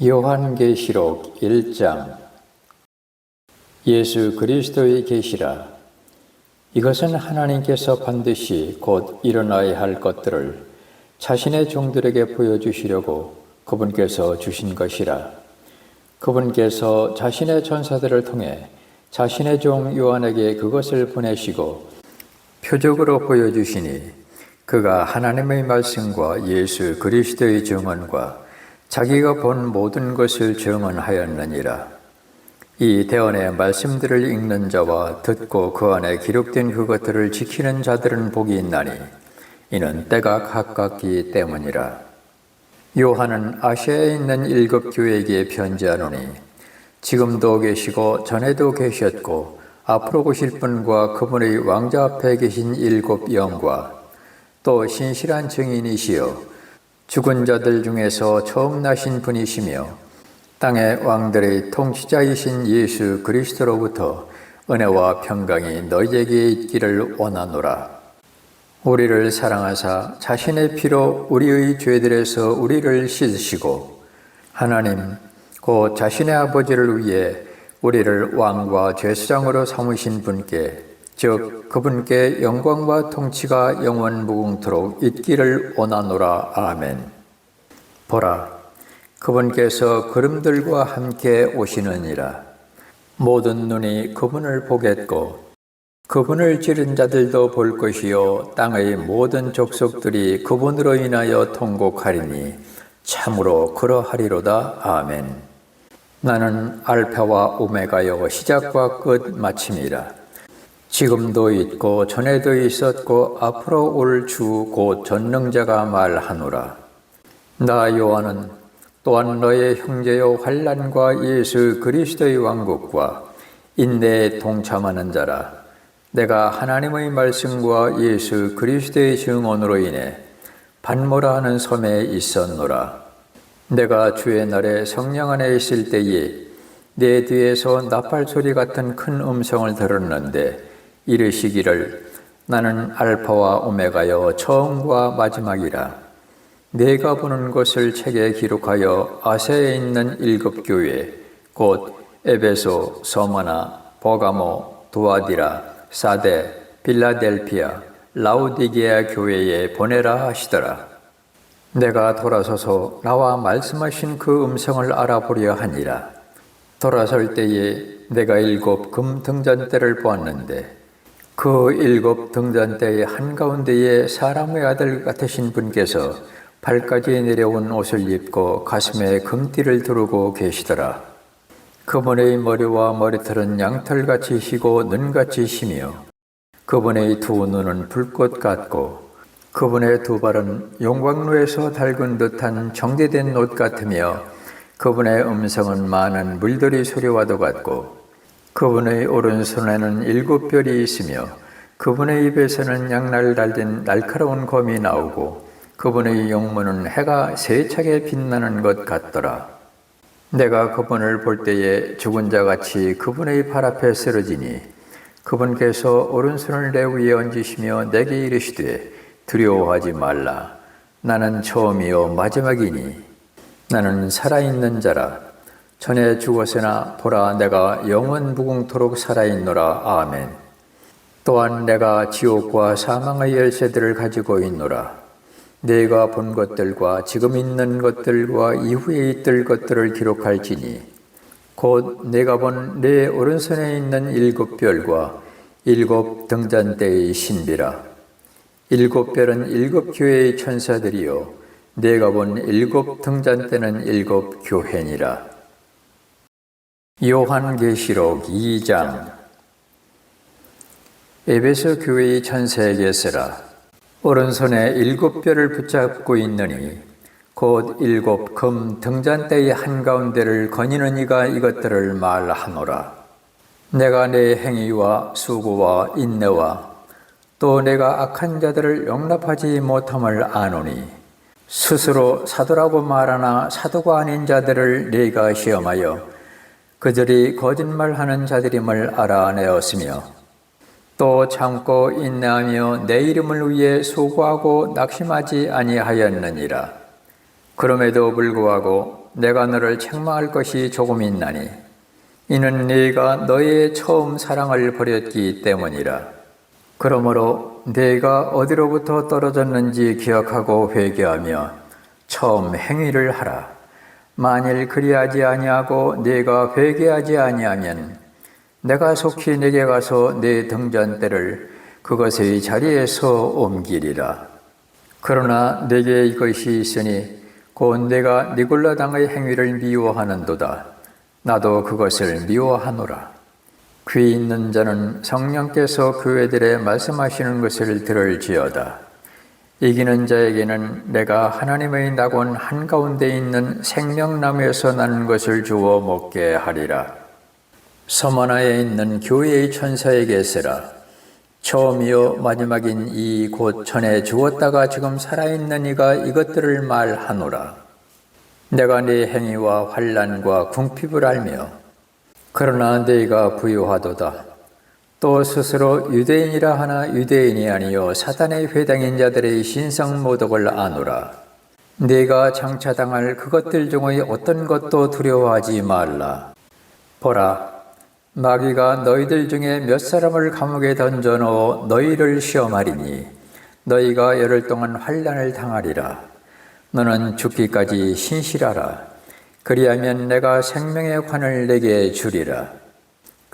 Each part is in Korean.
요한계시록 1장. 예수 그리스도의 계시라. 이것은 하나님께서 반드시 곧 일어나야 할 것들을 자신의 종들에게 보여주시려고 그분께서 주신 것이라. 그분께서 자신의 전사들을 통해 자신의 종 요한에게 그것을 보내시고 표적으로 보여주시니 그가 하나님의 말씀과 예수 그리스도의 증언과 자기가 본 모든 것을 증언하였느니라. 이 대언의 말씀들을 읽는 자와 듣고 그 안에 기록된 그것들을 지키는 자들은 복이 있나니 이는 때가 가깝기 때문이라. 요한은 아시아에 있는 7 교회에게 편지하노니 지금도 계시고 전에도 계셨고 앞으로 오실 분과 그분의 왕자 앞에 계신 7 영과 또 신실한 증인이시여 죽은 자들 중에서 처음 나신 분이시며 땅의 왕들의 통치자이신 예수 그리스도로부터 은혜와 평강이 너희에게 있기를 원하노라. 우리를 사랑하사 자신의 피로 우리의 죄들에서 우리를 씻으시고 하나님 곧 자신의 아버지를 위해 우리를 왕과 제사장으로 삼으신 분께 즉 그분께 영광과 통치가 영원 무궁토록 있기를 원하노라. 아멘. 보라, 그분께서 구름들과 함께 오시느니라. 모든 눈이 그분을 보겠고 그분을 찌른 자들도 볼 것이요 땅의 모든 족속들이 그분으로 인하여 통곡하리니 참으로 그러하리로다. 아멘. 나는 알파와 오메가요 시작과 끝 마침이라. 지금도 있고 전에도 있었고 앞으로 올 주 곧 전능자가 말하노라. 나 요한은 또한 너의 형제요 환난과 예수 그리스도의 왕국과 인내에 동참하는 자라. 내가 하나님의 말씀과 예수 그리스도의 증언으로 인해 반모라 하는 섬에 있었노라. 내가 주의 날에 성령 안에 있을 때에 내 뒤에서 나팔 소리 같은 큰 음성을 들었는데 이르시기를 나는 알파와 오메가여 처음과 마지막이라. 내가 보는 것을 책에 기록하여 아세에 있는 7 교회 곧 에베소, 서머나, 버가모, 두아디라, 사데, 빌라델피아, 라우디게아 교회에 보내라 하시더라. 내가 돌아서서 나와 말씀하신 그 음성을 알아보려 하니라. 돌아설 때에 내가 7 금 등잔대를 보았는데 그 7 등잔대의 한가운데에 사람의 아들 같으신 분께서 발까지 내려온 옷을 입고 가슴에 금띠를 두르고 계시더라. 그분의 머리와 머리털은 양털같이 희고 눈같이 희며 그분의 두 눈은 불꽃 같고 그분의 두 발은 용광로에서 달군 듯한 정제된 옷 같으며 그분의 음성은 많은 물들이 소리와도 같고 그분의 오른손에는 7 별이 있으며 그분의 입에서는 양날 달린 날카로운 검이 나오고 그분의 용모는 해가 세차게 빛나는 것 같더라. 내가 그분을 볼 때에 죽은 자같이 그분의 발 앞에 쓰러지니 그분께서 오른손을 내 위에 얹으시며 내게 이르시되 두려워하지 말라. 나는 처음이요 마지막이니 나는 살아있는 자라. 전에 죽었으나 보라 내가 영원 무궁토록 살아있노라. 아멘. 또한 내가 지옥과 사망의 열쇠들을 가지고 있노라. 내가 본 것들과 지금 있는 것들과 이후에 있을 것들을 기록할지니 곧 내가 본 내 오른손에 있는 7 별과 7 등잔대의 신비라. 7 별은 7 교회의 천사들이요 내가 본 7 등잔대는 7 교회니라. 요한계시록 2장. 에베소 교회의 천사에게 쓰라. 오른손에 7 별을 붙잡고 있느니 곧 7 금 등잔대의 한가운데를 거니는 이가 이것들을 말하노라. 내가 내 행위와 수고와 인내와 또 내가 악한 자들을 용납하지 못함을 아노니 스스로 사도라고 말하나 사도가 아닌 자들을 네가 시험하여 그들이 거짓말하는 자들임을 알아내었으며 또 참고 인내하며 내 이름을 위해 수고하고 낙심하지 아니하였느니라. 그럼에도 불구하고 내가 너를 책망할 것이 조금 있나니 이는 네가 너의 처음 사랑을 버렸기 때문이라. 그러므로 네가 어디로부터 떨어졌는지 기억하고 회개하며 처음 행위를 하라. 만일 그리하지 아니하고 네가 회개하지 아니하면 내가 속히 네게 가서 네 등잔대를 그것의 자리에서 옮기리라. 그러나 네게 이것이 있으니 곧 내가 니골라 당의 행위를 미워하는도다. 나도 그것을 미워하노라. 귀 있는 자는 성령께서 교회들에 말씀하시는 것을 들을지어다. 이기는 자에게는 내가 하나님의 낙원 한가운데 있는 생명나무에서 나는 것을 주어 먹게 하리라. 서머나에 있는 교회의 천사에게 쓰라. 처음이요 마지막인 이 곧 전에 죽었다가 지금 살아있는 이가 이것들을 말하노라. 내가 네 행위와 환난과 궁핍을 알며 그러나 네가 부유하도다. 또 스스로 유대인이라 하나 유대인이 아니요 사단의 회당인 자들의 신성모독을 아노라. 네가 장차당할 그것들 중의 어떤 것도 두려워하지 말라. 보라, 마귀가 너희들 중에 몇 사람을 감옥에 던져넣어 너희를 시험하리니 너희가 열흘 동안 환난을 당하리라. 너는 죽기까지 신실하라. 그리하면 내가 생명의 관을 내게 주리라.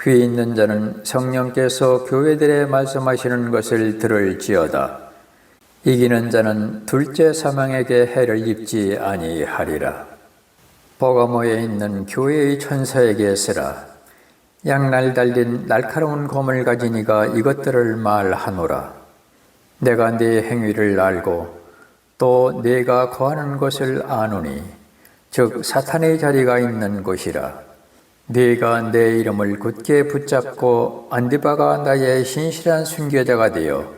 귀 있는 자는 성령께서 교회들에 말씀하시는 것을 들을지어다. 이기는 자는 둘째 사망에게 해를 입지 아니하리라. 버가모에 있는 교회의 천사에게 쓰라. 양날 달린 날카로운 검을 가진 이가 이것들을 말하노라. 내가 네 행위를 알고 또 네가 거하는 것을 아노니 즉 사탄의 자리가 있는 곳이라. 네가 내 이름을 굳게 붙잡고 안디바가 나의 신실한 순교자가 되어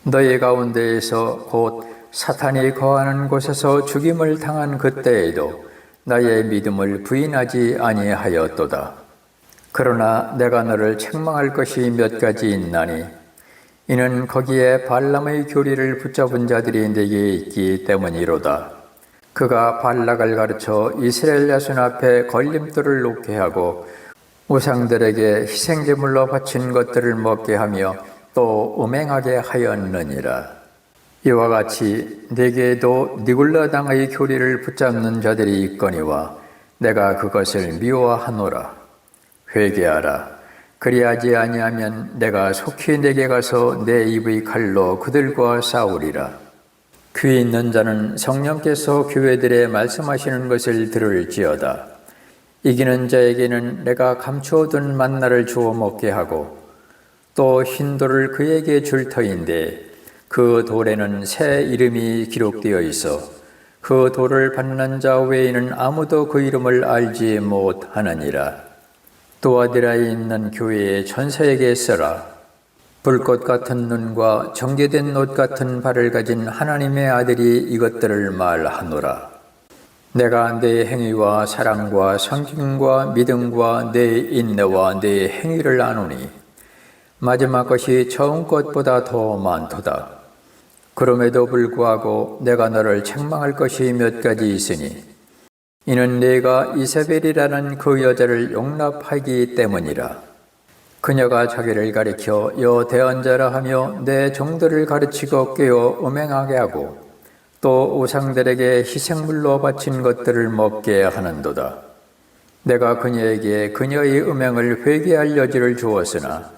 너희 가운데에서 곧 사탄이 거하는 곳에서 죽임을 당한 그때에도 나의 믿음을 부인하지 아니하였도다. 그러나 내가 너를 책망할 것이 몇 가지 있나니 이는 거기에 발람의 교리를 붙잡은 자들이 네게 있기 때문이로다. 그가 발락을 가르쳐 이스라엘 자손 앞에 걸림돌을 놓게 하고 우상들에게 희생제물로 바친 것들을 먹게 하며 또 음행하게 하였느니라. 이와 같이 네게도 니골라 당의 교리를 붙잡는 자들이 있거니와 내가 그것을 미워하노라. 회개하라. 그리하지 아니하면 내가 속히 네게 가서 내 입의 칼로 그들과 싸우리라. 귀 있는 자는 성령께서 교회들에 말씀하시는 것을 들을지어다. 이기는 자에게는 내가 감추어둔 만나를 주어 먹게 하고 또 흰돌을 그에게 줄 터인데 그 돌에는 새 이름이 기록되어 있어 그 돌을 받는 자 외에는 아무도 그 이름을 알지 못하느니라. 두아디라에 있는 교회의 천사에게 쓰라. 불꽃 같은 눈과 정제된 옷 같은 발을 가진 하나님의 아들이 이것들을 말하노라. 내가 네 행위와 사랑과 성김과 믿음과 네 인내와 네 행위를 아노니 마지막 것이 처음 것보다 더 많도다. 그럼에도 불구하고 내가 너를 책망할 것이 몇 가지 있으니 이는 네가 이세벨이라는 그 여자를 용납하기 때문이라. 그녀가 자기를 가리켜 여대언자라 하며 내 종들을 가르치고 깨어 음행하게 하고 또 우상들에게 희생물로 바친 것들을 먹게 하는도다. 내가 그녀에게 그녀의 음행을 회개할 여지를 주었으나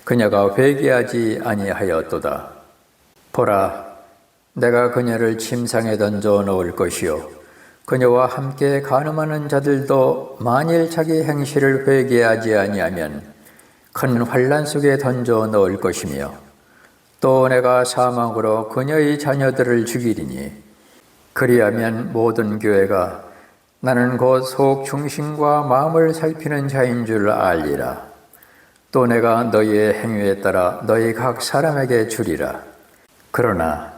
그녀가 회개하지 아니하였도다. 보라, 내가 그녀를 침상에 던져 놓을 것이요 그녀와 함께 간음하는 자들도 만일 자기 행실을 회개하지 아니하면 큰 환난 속에 던져 넣을 것이며 또 내가 사망으로 그녀의 자녀들을 죽이리니 그리하면 모든 교회가 나는 곧 속 중심과 마음을 살피는 자인 줄 알리라. 또 내가 너희의 행위에 따라 너희 각 사람에게 주리라. 그러나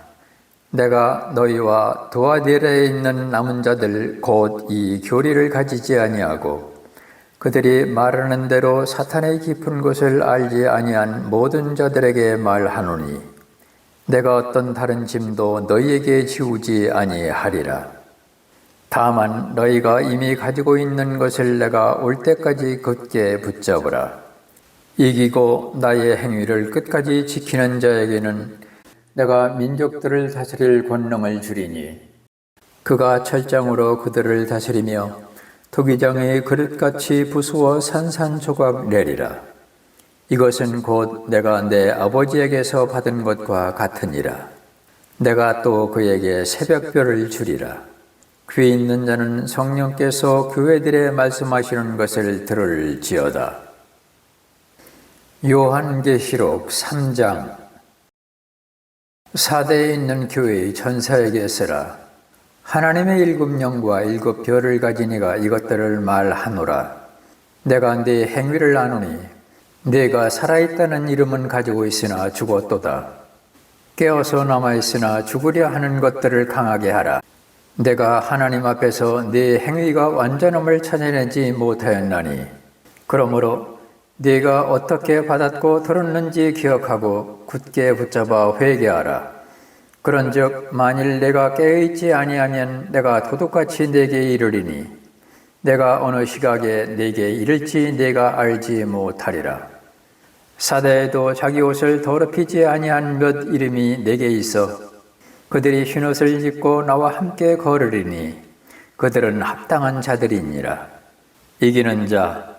내가 너희와 두아디라에 있는 남은 자들 곧 이 교리를 가지지 아니하고 그들이 말하는 대로 사탄의 깊은 곳을 알지 아니한 모든 자들에게 말하노니 내가 어떤 다른 짐도 너희에게 지우지 아니하리라. 다만 너희가 이미 가지고 있는 것을 내가 올 때까지 굳게 붙잡으라. 이기고 나의 행위를 끝까지 지키는 자에게는 내가 민족들을 다스릴 권능을 주리니 그가 철장으로 그들을 다스리며 토기장의 그릇같이 부수어 산산조각 내리라. 이것은 곧 내가 내 아버지에게서 받은 것과 같으니라. 내가 또 그에게 새벽별을 주리라. 귀 있는 자는 성령께서 교회들에 말씀하시는 것을 들을지어다. 요한계시록 3장. 사대에 있는 교회의 천사에게 쓰라. 하나님의 7영과 7별을 가진 이가 이것들을 말하노라. 내가 네 행위를 아노니 네가 살아있다는 이름은 가지고 있으나 죽었도다. 깨어서 남아있으나 죽으려 하는 것들을 강하게 하라. 내가 하나님 앞에서 네 행위가 완전함을 찾아내지 못하였나니 그러므로 네가 어떻게 받았고 들었는지 기억하고 굳게 붙잡아 회개하라. 그런즉 만일 내가 깨어있지 아니하면 내가 도둑같이 네게 이르리니 내가 어느 시각에 네게 이를지 네가 알지 못하리라. 사대에도 자기 옷을 더럽히지 아니한 몇 이름이 네게 있어 그들이 흰옷을 입고 나와 함께 걸으리니 그들은 합당한 자들이니라. 이기는 자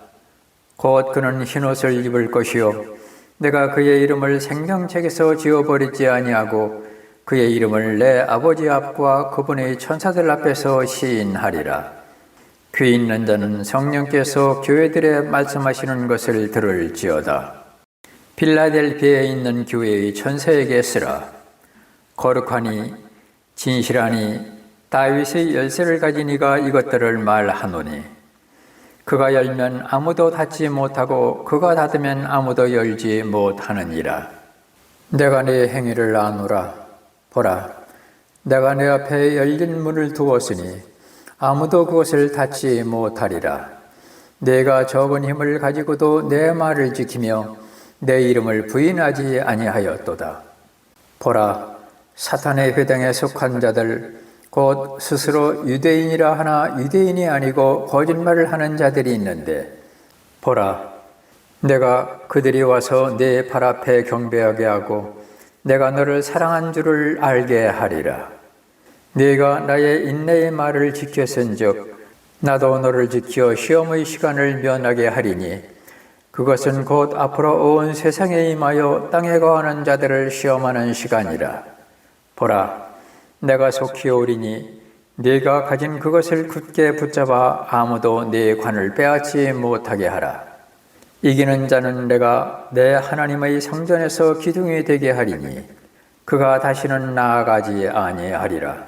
곧 그는 흰옷을 입을 것이요 내가 그의 이름을 생명책에서 지워버리지 아니하고 그의 이름을 내 아버지 앞과 그분의 천사들 앞에서 시인하리라. 귀 있는 자는 성령께서 교회들에 말씀하시는 것을 들을지어다. 필라델피아에 있는 교회의 천사에게 쓰라. 거룩하니 진실하니 다윗의 열쇠를 가진 이가 이것들을 말하노니 그가 열면 아무도 닫지 못하고 그가 닫으면 아무도 열지 못하느니라. 내가 네 행위를 아노라. 보라, 내가 내 앞에 열린 문을 두었으니 아무도 그것을 닫지 못하리라. 내가 적은 힘을 가지고도 내 말을 지키며 내 이름을 부인하지 아니하였도다. 보라, 사탄의 회당에 속한 자들 곧 스스로 유대인이라 하나 유대인이 아니고 거짓말을 하는 자들이 있는데 보라, 내가 그들이 와서 내 발 앞에 경배하게 하고 내가 너를 사랑한 줄을 알게 하리라. 네가 나의 인내의 말을 지켰은즉 나도 너를 지켜 시험의 시간을 면하게 하리니 그것은 곧 앞으로 온 세상에 임하여 땅에 거하는 자들을 시험하는 시간이라. 보라, 내가 속히 오리니 네가 가진 그것을 굳게 붙잡아 아무도 네 관을 빼앗지 못하게 하라. 이기는 자는 내가 내 하나님의 성전에서 기둥이 되게 하리니 그가 다시는 나아가지 아니하리라.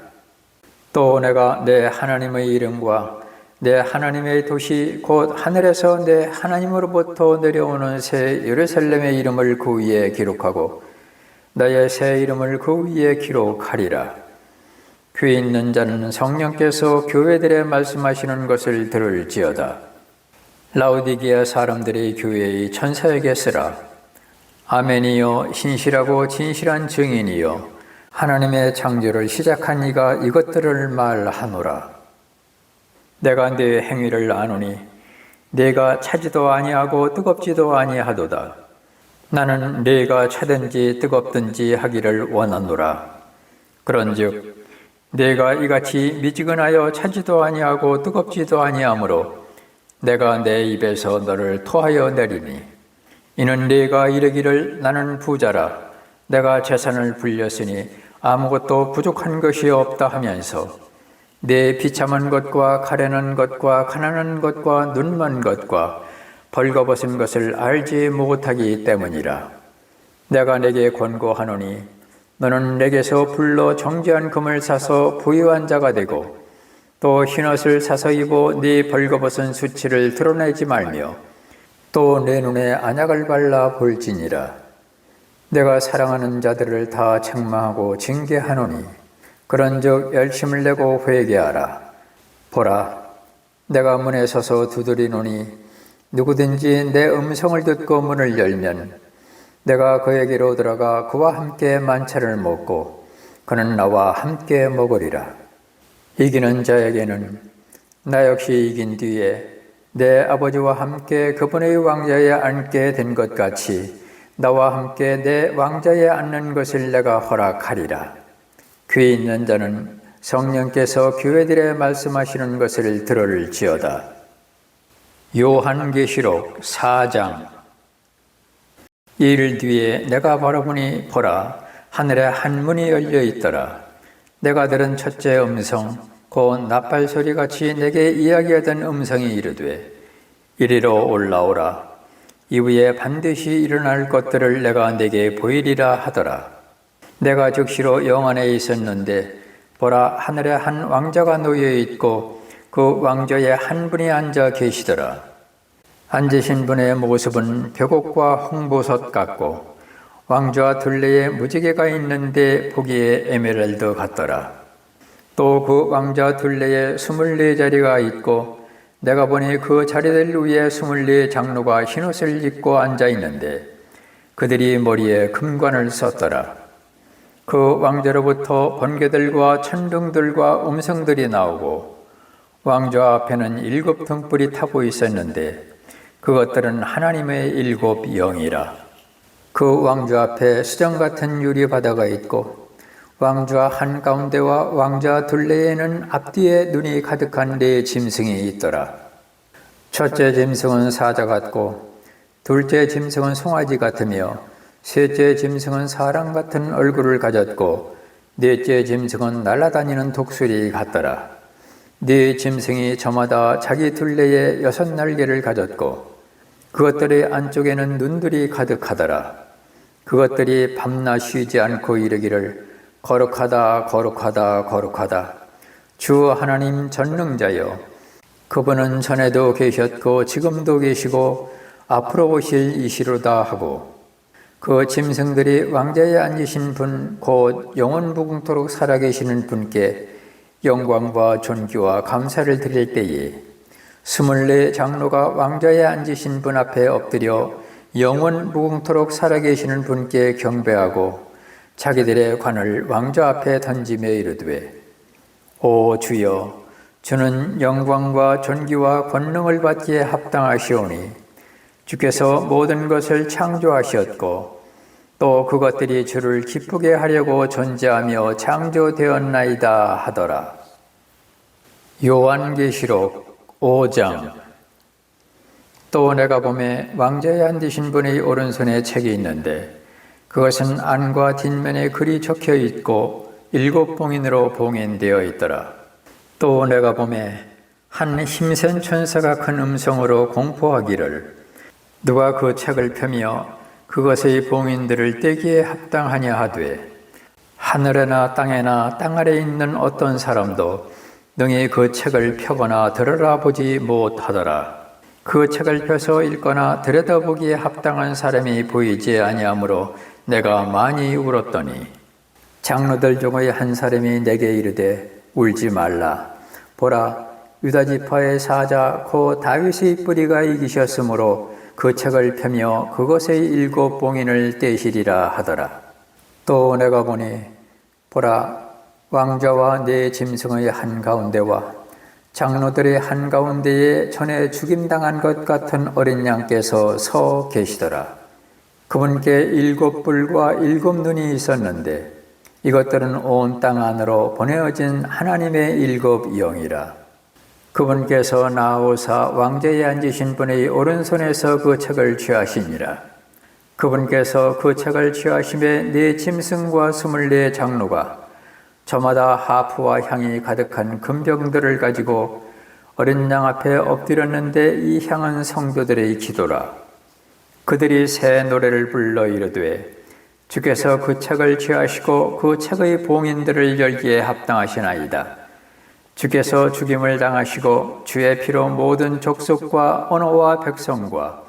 또 내가 내 하나님의 이름과 내 하나님의 도시 곧 하늘에서 내 하나님으로부터 내려오는 새 예루살렘의 이름을 그 위에 기록하고 나의 새 이름을 그 위에 기록하리라. 귀 있는 자는 성령께서 교회들에 말씀하시는 것을 들을지어다. 라오디게아 사람들의 교회의 천사에게 쓰라. 아멘이요 신실하고 진실한 증인이요 하나님의 창조를 시작한 이가 이것들을 말하노라. 내가 네 행위를 아노니 네가 차지도 아니하고 뜨겁지도 아니하도다. 나는 네가 차든지 뜨겁든지 하기를 원하노라. 그런즉 네가 이같이 미지근하여 차지도 아니하고 뜨겁지도 아니하므로 내가 내 입에서 너를 토하여 내리니 이는 네가 이르기를 나는 부자라 내가 재산을 불렸으니 아무것도 부족한 것이 없다 하면서 내 비참한 것과 가련한 것과 가난한 것과 눈먼 것과 벌거벗은 것을 알지 못하기 때문이라. 내가 내게 권고하노니 너는 내게서 불로 정죄한 금을 사서 부유한 자가 되고 또 흰옷을 사서 입어 네 벌거벗은 수치를 드러내지 말며 또 내 눈에 안약을 발라 볼지니라. 내가 사랑하는 자들을 다 책망하고 징계하노니 그런즉 열심을 내고 회개하라. 보라, 내가 문에 서서 두드리노니 누구든지 내 음성을 듣고 문을 열면 내가 그에게로 들어가 그와 함께 만찬을 먹고 그는 나와 함께 먹으리라. 이기는 자에게는 나 역시 이긴 뒤에 내 아버지와 함께 그분의 왕좌에 앉게 된 것 같이 나와 함께 내 왕좌에 앉는 것을 내가 허락하리라. 귀 있는 자는 성령께서 교회들에 말씀하시는 것을 들을지어다. 요한계시록 4장. 이일 뒤에 내가 바라보니 보라, 하늘에 한 문이 열려 있더라. 내가 들은 첫째 음성, 곧 나팔 소리같이 내게 이야기하던 음성이 이르되 이리로 올라오라. 이후에 반드시 일어날 것들을 내가 내게 보이리라 하더라. 내가 즉시로 영 안에 있었는데 보라, 하늘에 한 왕자가 놓여 있고 그 왕좌에 한 분이 앉아 계시더라. 앉으신 분의 모습은 벽옥과 홍보석 같고 왕좌 둘레에 무지개가 있는데 보기에 에메랄드 같더라. 또 그 왕좌 둘레에 24자리가 있고 내가 보니 그 자리들 위에 24 장로가 흰옷을 입고 앉아 있는데 그들이 머리에 금관을 썼더라. 그 왕자로부터 번개들과 천둥들과 음성들이 나오고 왕좌 앞에는 7 등불이 타고 있었는데 그것들은 하나님의 7 영이라. 그 왕좌 앞에 수정 같은 유리 바다가 있고 왕좌 한가운데와 왕좌 둘레에는 앞뒤에 눈이 가득한 4 짐승이 있더라. 첫째 짐승은 사자 같고 둘째 짐승은 송아지 같으며 셋째 짐승은 사람 같은 얼굴을 가졌고 넷째 짐승은 날아다니는 독수리 같더라. 4 짐승이 저마다 자기 둘레에 6 날개를 가졌고 그것들의 안쪽에는 눈들이 가득하더라. 그것들이 밤낮 쉬지 않고 이르기를 거룩하다 거룩하다 거룩하다 주 하나님 전능자여, 그분은 전에도 계셨고 지금도 계시고 앞으로 오실 이시로다 하고 그 짐승들이 왕좌에 앉으신 분 곧 영원 무궁토록 살아계시는 분께 영광과 존귀와 감사를 드릴 때에 24 장로가 왕좌에 앉으신 분 앞에 엎드려 영원 무궁토록 살아계시는 분께 경배하고 자기들의 관을 왕좌 앞에 던지며 이르되 오 주여, 주는 영광과 존귀와 권능을 받기에 합당하시오니 주께서 모든 것을 창조하셨고 또 그것들이 주를 기쁘게 하려고 존재하며 창조되었나이다 하더라. 요한계시록 5장. 또 내가 보매 왕좌에 앉으신 분의 오른손에 책이 있는데 그것은 안과 뒷면에 글이 적혀 있고 7 봉인으로 봉인되어 있더라. 또 내가 보매 한 힘센 천사가 큰 음성으로 공포하기를 누가 그 책을 펴며 그것의 봉인들을 떼기에 합당하냐 하되 하늘에나 땅에나 땅 아래에 있는 어떤 사람도 능히 그 책을 펴거나 들여다보지 못하더라. 그 책을 펴서 읽거나 들여다보기에 합당한 사람이 보이지 아니하므로 내가 많이 울었더니 장로들 중의 한 사람이 내게 이르되 울지 말라. 보라, 유다 지파의 사자 곧 다윗의 뿌리가 이기셨으므로 그 책을 펴며 그것의 7 봉인을 떼시리라 하더라. 또 내가 보니 보라, 왕좌와 4 짐승의 한가운데와 장로들의 한가운데에 전에 죽임당한 것 같은 어린 양께서 서 계시더라. 그분께 7 뿔과 7 눈이 있었는데 이것들은 온 땅 안으로 보내어진 하나님의 7 영이라. 그분께서 나오사 왕좌에 앉으신 분의 오른손에서 그 책을 취하시니라. 그분께서 그 책을 취하심에 4 짐승과 24 장로가 저마다 하프와 향이 가득한 금병들을 가지고 어린 양 앞에 엎드렸는데 이 향은 성도들의 기도라. 그들이 새 노래를 불러 이르되 주께서 그 책을 취하시고 그 책의 봉인들을 열기에 합당하시나이다. 주께서 죽임을 당하시고 주의 피로 모든 족속과 언어와 백성과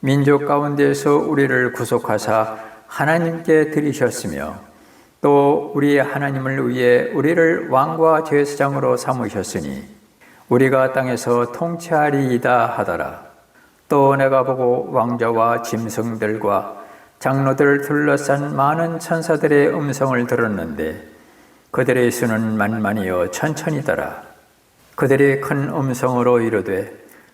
민족 가운데에서 우리를 구속하사 하나님께 드리셨으며 또 우리 하나님을 위해 우리를 왕과 제사장으로 삼으셨으니 우리가 땅에서 통치하리이다 하더라. 또 내가 보고 왕자와 짐승들과 장로들을 둘러싼 많은 천사들의 음성을 들었는데 그들의 수는 만만이요 천천히더라. 그들이 큰 음성으로 이르되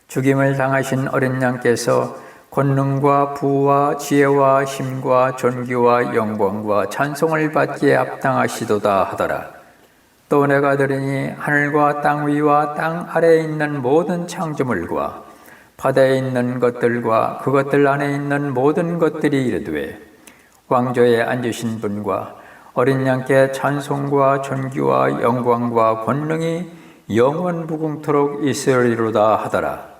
죽임을 당하신 어린 양께서 권능과 부와 지혜와 힘과 존귀와 영광과 찬송을 받기에 합당하시도다 하더라. 또 내가 들으니 하늘과 땅 위와 땅 아래에 있는 모든 창조물과 바다에 있는 것들과 그것들 안에 있는 모든 것들이 이르되 왕좌에 앉으신 분과 어린 양께 찬송과 존귀와 영광과 권능이 영원 무궁토록 있으리로다 하더라.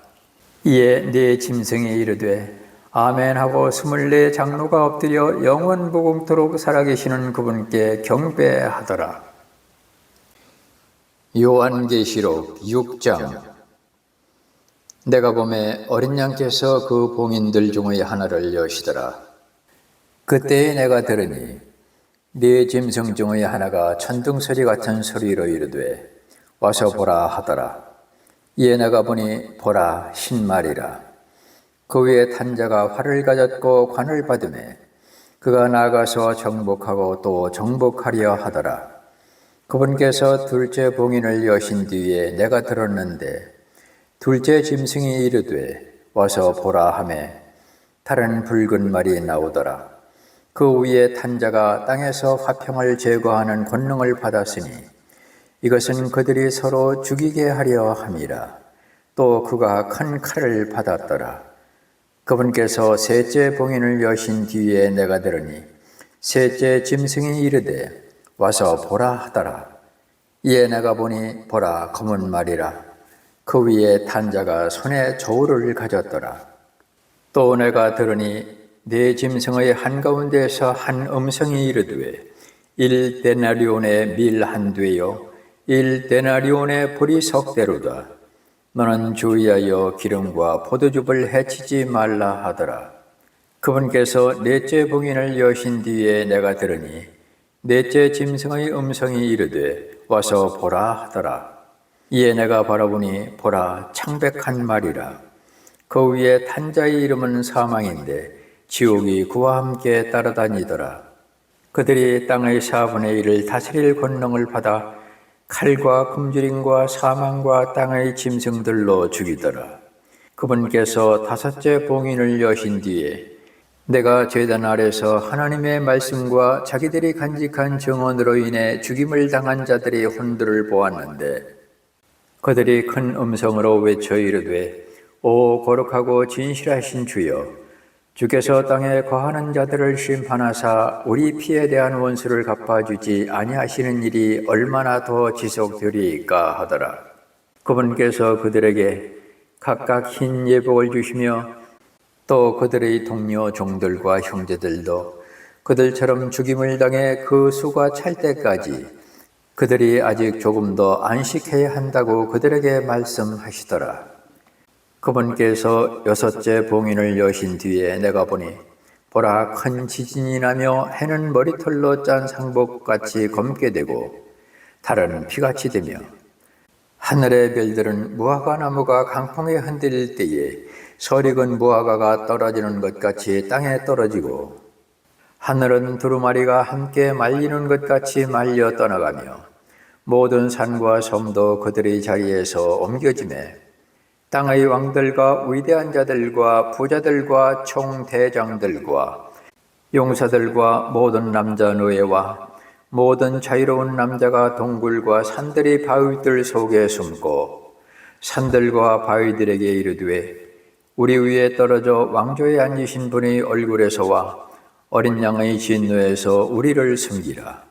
이에 네 짐승이 이르되 아멘 하고 24 장로가 엎드려 영원 무궁토록 살아계시는 그분께 경배하더라. 요한계시록 6장. 내가 보매 어린 양께서 그 봉인들 중의 하나를 여시더라. 그때에 내가 들으니 네 짐승 중의 하나가 천둥소리 같은 소리로 이르되 와서 보라 하더라. 이에 내가 보니 보라 신말이라. 그 위에 탄 자가 활을 가졌고 관을 받으매 그가 나아가서 정복하고 또 정복하려 하더라. 그분께서 둘째 봉인을 여신 뒤에 내가 들었는데 둘째 짐승이 이르되 와서 보라 하매 다른 붉은 말이 나오더라. 그 위에 탄 자가 땅에서 화평을 제거하는 권능을 받았으니 이것은 그들이 서로 죽이게 하려 함이라. 또 그가 큰 칼을 받았더라. 그분께서 셋째 봉인을 여신 뒤에 내가 들으니 셋째 짐승이 이르되 와서 보라 하더라. 이에 내가 보니 보라 검은 말이라. 그 위에 탄 자가 손에 저울을 가졌더라. 또 내가 들으니 네 짐승의 한가운데에서 한 음성이 이르되 1데나리온의 밀 한 되요 1데나리온의 보리 석대로다. 너는 주의하여 기름과 포도즙을 해치지 말라 하더라. 그분께서 넷째 봉인을 여신 뒤에 내가 들으니 넷째 짐승의 음성이 이르되 와서 보라 하더라. 이에 내가 바라보니 보라 창백한 말이라. 그 위에 탄 자의 이름은 사망인데 지옥이 그와 함께 따라다니더라. 그들이 땅의 4분의 1을 다스릴 권능을 받아 칼과 굶주림과 사망과 땅의 짐승들로 죽이더라. 그분께서 다섯째 봉인을 여신 뒤에 내가 제단 아래서 하나님의 말씀과 자기들이 간직한 증언으로 인해 죽임을 당한 자들의 혼들을 보았는데 그들이 큰 음성으로 외쳐 이르되 오 거룩하고 진실하신 주여 주께서 땅에 거하는 자들을 심판하사 우리 피에 대한 원수를 갚아주지 아니하시는 일이 얼마나 더 지속되리이까 하더라. 그분께서 그들에게 각각 흰 예복을 주시며 또 그들의 동료 종들과 형제들도 그들처럼 죽임을 당해 그 수가 찰 때까지 그들이 아직 조금 더 안식해야 한다고 그들에게 말씀하시더라. 그분께서 여섯째 봉인을 여신 뒤에 내가 보니 보라 큰 지진이 나며 해는 머리털로 짠 상복같이 검게 되고 달은 피같이 되며 하늘의 별들은 무화과 나무가 강풍에 흔들릴 때에 설익은 무화과가 떨어지는 것 같이 땅에 떨어지고 하늘은 두루마리가 함께 말리는 것 같이 말려 떠나가며 모든 산과 섬도 그들의 자리에서 옮겨지매 땅의 왕들과 위대한 자들과 부자들과 총대장들과 용사들과 모든 남자 노예와 모든 자유로운 남자가 동굴과 산들의 바위들 속에 숨고 산들과 바위들에게 이르되 우리 위에 떨어져 왕좌에 앉으신 분의 얼굴에서와 어린 양의 진노에서 우리를 숨기라.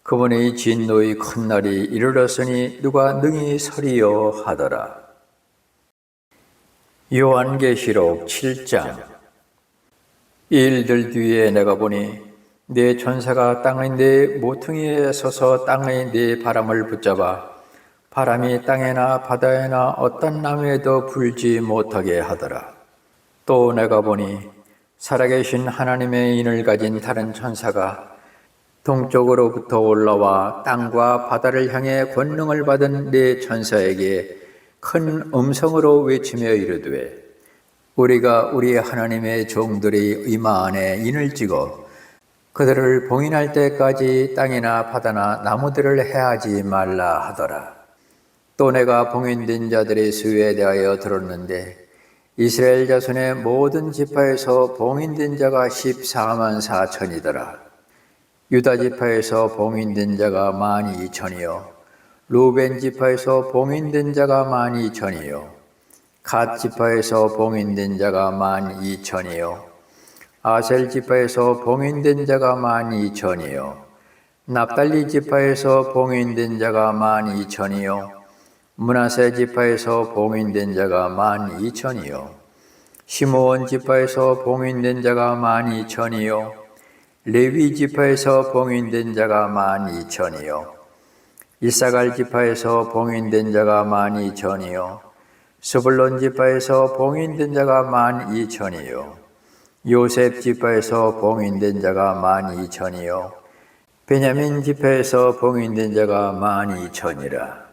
그분의 진노의 큰 날이 이르렀으니 누가 능히 서리요 하더라. 요한계시록 7장. 이 일들 뒤에 내가 보니 네 천사가 땅의 네 모퉁이에 서서 땅의 네 바람을 붙잡아 바람이 땅에나 바다에나 어떤 나무에도 불지 못하게 하더라. 또 내가 보니 살아계신 하나님의 인을 가진 다른 천사가 동쪽으로부터 올라와 땅과 바다를 향해 권능을 받은 네 천사에게 큰 음성으로 외치며 이르되 우리가 우리 하나님의 종들의 이마 안에 인을 찍어 그들을 봉인할 때까지 땅이나 바다나 나무들을 해하지 말라 하더라. 또 내가 봉인된 자들의 수에 대하여 들었는데 이스라엘 자손의 모든 지파에서 봉인된 자가 14만 4천이더라. 유다 지파에서 봉인된 자가 12,000이요 루벤 지파에서 봉인된 자가 12,000이요 갓 지파에서 봉인된 자가 12,000이요 아셀 지파에서 봉인된 자가 12,000이요 납달리 지파에서 봉인된 자가 12,000이요 므낫세 지파에서 봉인된 자가 12,000이요 시므온 지파에서 봉인된 자가 12,000이요 레위 지파에서 봉인된 자가 12,000이요 이사갈 지파에서 봉인된 자가 12,000이요 스불론 지파에서 봉인된 자가 12,000이요 요셉 지파에서 봉인된 자가 12,000이요 베냐민 지파에서 봉인된 자가 12,000이라.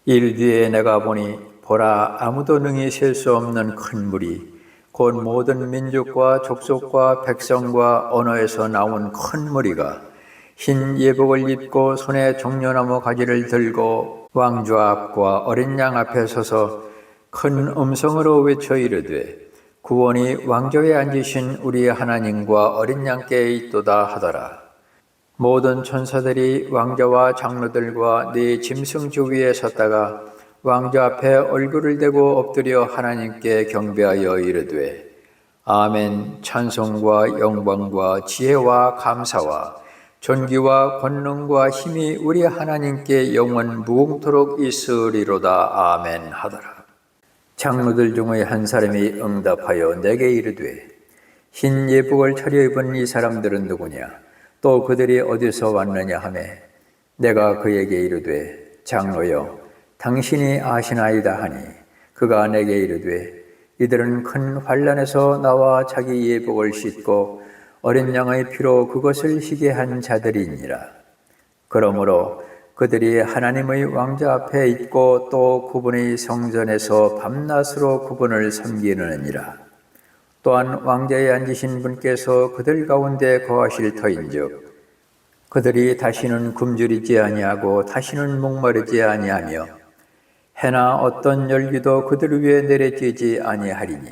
일 뒤에 내가 보니 보라 아무도 능히 셀 수 없는 큰 물이 곧 모든 민족과 족속과 백성과 언어에서 나온 큰 무리가 흰 예복을 입고 손에 종려나무 가지를 들고 왕좌 앞과 어린 양 앞에 서서 큰 음성으로 외쳐 이르되 구원이 왕좌에 앉으신 우리 하나님과 어린 양께 있도다 하더라. 모든 천사들이 왕자와 장로들과 네 짐승주 위에 섰다가 왕자 앞에 얼굴을 대고 엎드려 하나님께 경배하여 이르되 아멘. 찬송과 영광과 지혜와 감사와 존귀와 권능과 힘이 우리 하나님께 영원 무궁토록 있으리로다. 아멘 하더라. 장로들 중의 한 사람이 응답하여 내게 이르되 흰 예복을 차려입은 이 사람들은 누구냐? 또 그들이 어디서 왔느냐 하매 내가 그에게 이르되 장로여 당신이 아시나이다 하니 그가 내게 이르되 이들은 큰 환난에서 나와 자기 예복을 씻고 어린 양의 피로 그것을 희게 한 자들이니라. 그러므로 그들이 하나님의 왕자 앞에 있고 또 그분의 성전에서 밤낮으로 그분을 섬기느니라. 또한 왕자에 앉으신 분께서 그들 가운데 거하실 터인즉 그들이 다시는 굶주리지 아니하고 다시는 목마르지 아니하며 해나 어떤 열기도 그들 위에 내려지지 아니하리니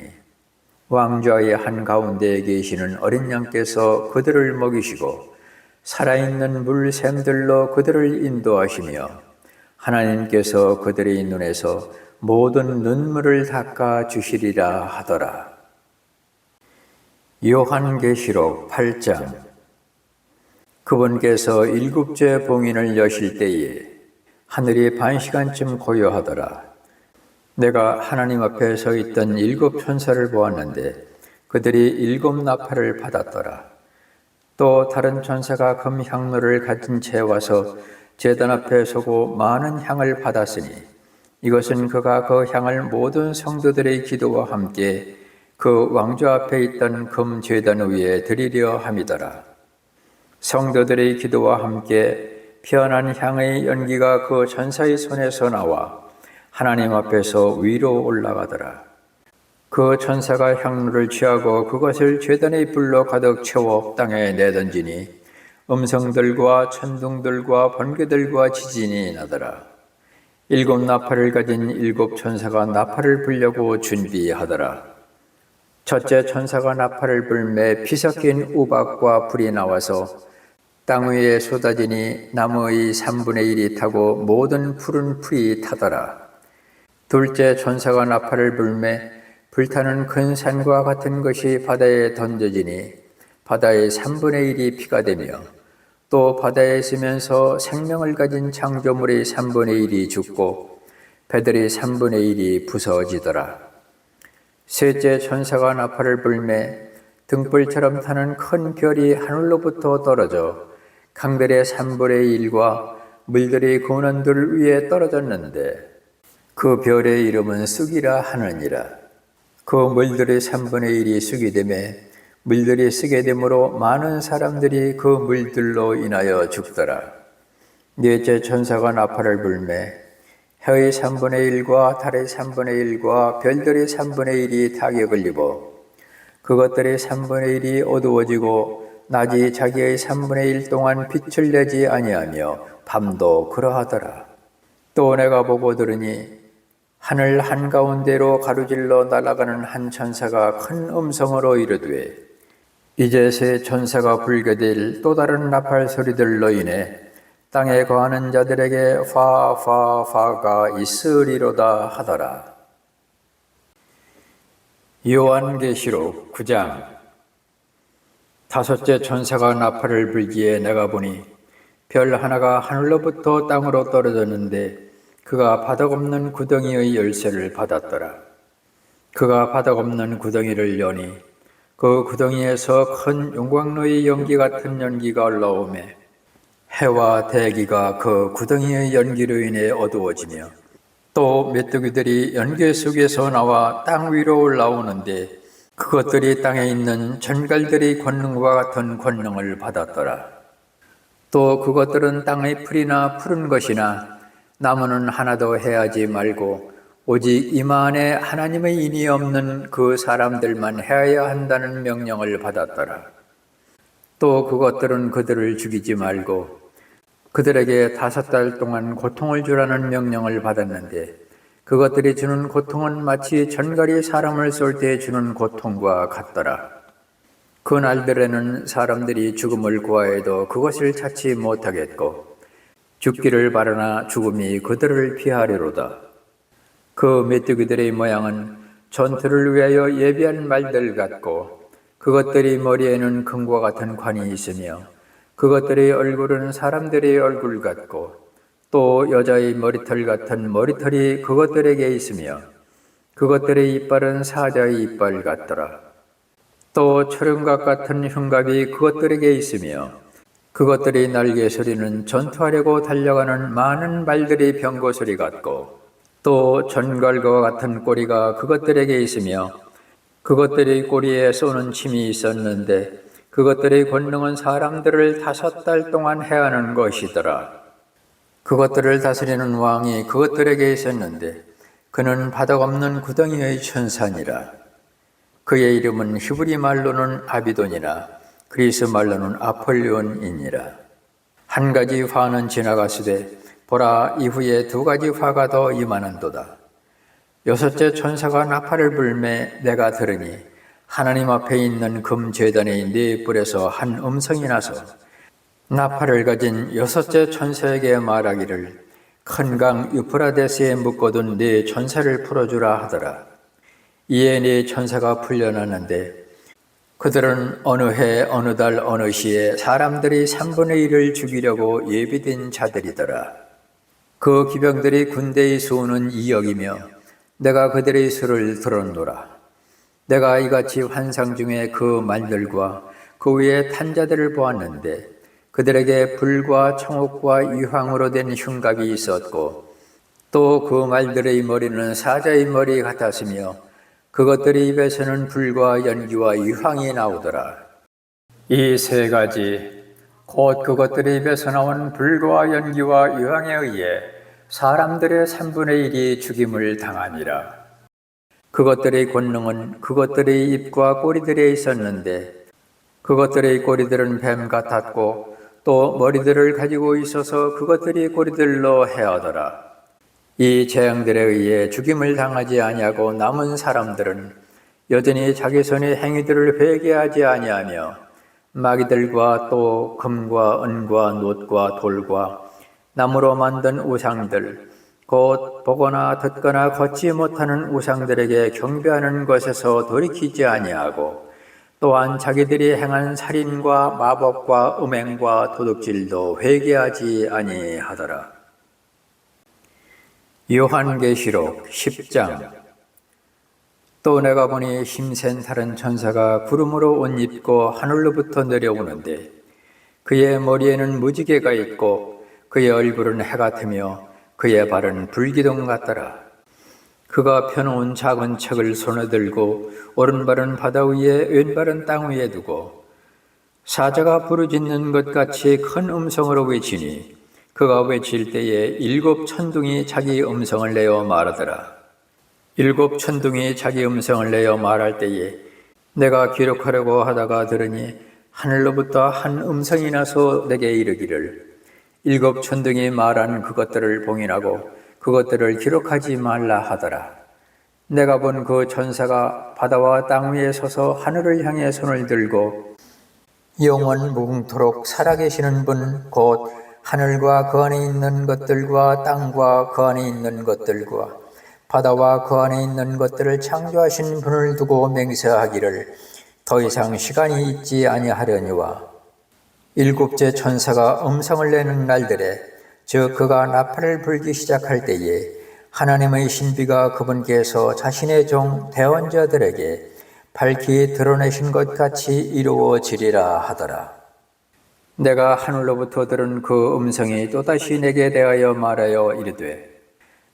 왕좌의 한가운데에 계시는 어린 양께서 그들을 먹이시고 살아있는 물샘들로 그들을 인도하시며 하나님께서 그들의 눈에서 모든 눈물을 닦아 주시리라 하더라. 요한계시록 8장. 그분께서 7째 봉인을 여실 때에 하늘이 반시간쯤 고요하더라. 내가 하나님 앞에 서 있던 7 천사를 보았는데 그들이 7 나팔을 받았더라. 또 다른 천사가 금 향로를 가진 채 와서 제단 앞에 서고 많은 향을 받았으니 이것은 그가 그 향을 모든 성도들의 기도와 함께 그 왕좌 앞에 있던 금 제단 위에 드리려 함이더라. 성도들의 기도와 함께 피어난 향의 연기가 그 천사의 손에서 나와 하나님 앞에서 위로 올라가더라. 그 천사가 향로를 취하고 그것을 제단의 불로 가득 채워 땅에 내던지니 음성들과 천둥들과 번개들과 지진이 나더라. 7 나팔을 가진 7 천사가 나팔을 불려고 준비하더라. 첫째 천사가 나팔을 불매 피 섞인 우박과 불이 나와서 땅 위에 쏟아지니 나무의 3분의 1이 타고 모든 푸른 풀이 타더라. 둘째 천사가 나팔을 불매 불타는 큰 산과 같은 것이 바다에 던져지니 바다의 3분의 1이 피가 되며 또 바다에 있으면서 생명을 가진 창조물의 3분의 1이 죽고 배들의 3분의 1이 부서지더라. 셋째 천사가 나팔을 불매 등불처럼 타는 큰 별이 하늘로부터 떨어져 강들의 3분의 1과 물들이 고는 들 위에 떨어졌는데 그 별의 이름은 쑥이라 하느니라. 그 물들의 3분의 1이 쑥이 되매 물들이 쓰게 되므로 많은 사람들이 그 물들로 인하여 죽더라. 넷째 천사가 나팔을 불매 해의 3분의 1과 달의 3분의 1과 별들의 3분의 1이 타격을 입어 그것들의 3분의 1이 어두워지고 낮이 자기의 3분의 1 동안 빛을 내지 아니하며 밤도 그러하더라. 또 내가 보고 들으니 하늘 한가운데로 가로질러 날아가는 한 천사가 큰 음성으로 이르되 이제 새 천사가 불게 될 또 다른 나팔 소리들로 인해 땅에 거하는 자들에게 파가 있으리로다 하더라. 요한계시록 9장. 다섯째 천사가 나팔을 불기에 내가 보니 별 하나가 하늘로부터 땅으로 떨어졌는데 그가 바닥 없는 구덩이의 열쇠를 받았더라. 그가 바닥 없는 구덩이를 여니 그 구덩이에서 큰 용광로의 연기 같은 연기가 올라오매 해와 대기가 그 구덩이의 연기로 인해 어두워지며 또 메뚜기들이 연기 속에서 나와 땅 위로 올라오는데 그것들이 땅에 있는 전갈들의 권능과 같은 권능을 받았더라. 또 그것들은 땅의 풀이나 푸른 것이나 나무는 하나도 해하지 말고 오직 이만에 하나님의 인이 없는 그 사람들만 해야 한다는 명령을 받았더라. 또 그것들은 그들을 죽이지 말고 그들에게 5달 동안 고통을 주라는 명령을 받았는데 그것들이 주는 고통은 마치 전갈이 사람을 쏠 때 주는 고통과 같더라. 그 날들에는 사람들이 죽음을 구하여도 그것을 찾지 못하겠고 죽기를 바라나 죽음이 그들을 피하리로다. 그 메뚜기들의 모양은 전투를 위하여 예비한 말들 같고 그것들이 머리에는 금과 같은 관이 있으며 그것들의 얼굴은 사람들의 얼굴 같고 또 여자의 머리털 같은 머리털이 그것들에게 있으며 그것들의 이빨은 사자의 이빨 같더라. 또 초령각 같은 흉갑이 그것들에게 있으며 그것들의 날개 소리는 전투하려고 달려가는 많은 말들의 병거 소리 같고 또 전갈과 같은 꼬리가 그것들에게 있으며 그것들의 꼬리에 쏘는 침이 있었는데 그것들의 권능은 사람들을 5달 동안 해하는 것이더라. 그것들을 다스리는 왕이 그것들에게 있었는데 그는 바닥 없는 구덩이의 천사니라. 그의 이름은 히브리 말로는 아비돈이나 그리스 말로는 아폴리온이니라. 한 가지 화는 지나가시되 보라 이후에 2가지 화가 더 임하는도다. 6째 천사가 나팔을 불매 내가 들으니 하나님 앞에 있는 금 제단의 4뿔에서 한 음성이 나서 나팔을 가진 6째 천사에게 말하기를 큰 강 유프라데스에 묶어둔 4 천사를 풀어주라 하더라. 이에 4 천사가 풀려났는데 그들은 어느 해 어느 달 어느 시에 사람들이 3분의 1을 죽이려고 예비된 자들이더라. 그 기병들이 군대의 수는 2억이며 내가 그들의 수를 들었노라. 내가 이같이 환상 중에 그 말들과 그 위에 탄 자들을 보았는데 그들에게 불과 청옥과 유황으로 된 흉갑이 있었고 또 그 말들의 머리는 사자의 머리 같았으며 그것들의 입에서는 불과 연기와 유황이 나오더라. 이 3가지 곧 그것들의 입에서 나온 불과 연기와 유황에 의해 사람들의 3분의 1이 죽임을 당하니라. 그것들의 권능은 그것들의 입과 꼬리들에 있었는데 그것들의 꼬리들은 뱀 같았고 또 머리들을 가지고 있어서 그것들이 꼬리들로 헤어더라. 이 재앙들에 의해 죽임을 당하지 아니하고 남은 사람들은 여전히 자기 손의 행위들을 회개하지 아니하며 마귀들과 또 금과 은과 놋과 돌과 나무로 만든 우상들 곧 보거나 듣거나 걷지 못하는 우상들에게 경배하는 것에서 돌이키지 아니하고 또한 자기들이 행한 살인과 마법과 음행과 도둑질도 회개하지 아니하더라. 요한계시록 10장. 또 내가 보니 힘센 다른 천사가 구름으로 옷 입고 하늘로부터 내려오는데 그의 머리에는 무지개가 있고 그의 얼굴은 해 같으며 그의 발은 불기둥 같더라. 그가 펴놓은 작은 책을 손에 들고 오른발은 바다 위에 왼발은 땅 위에 두고 사자가 부르짖는 것 같이 큰 음성으로 외치니 그가 외칠 때에 7 천둥이 자기 음성을 내어 말하더라. 7 천둥이 자기 음성을 내어 말할 때에 내가 기록하려고 하다가 들으니 하늘로부터 한 음성이 나서 내게 이르기를 일곱 천둥이 말한 그것들을 봉인하고 그것들을 기록하지 말라 하더라. 내가 본 그 천사가 바다와 땅 위에 서서 하늘을 향해 손을 들고 영원 무궁토록 살아계시는 분 곧 하늘과 그 안에 있는 것들과 땅과 그 안에 있는 것들과 바다와 그 안에 있는 것들을 창조하신 분을 두고 맹세하기를 더 이상 시간이 있지 아니하려니와 일곱째 천사가 음성을 내는 날들에 즉 그가 나팔을 불기 시작할 때에 하나님의 신비가 그분께서 자신의 종 대언자들에게 밝히 드러내신 것 같이 이루어지리라 하더라. 내가 하늘로부터 들은 그 음성이 또다시 내게 대하여 말하여 이르되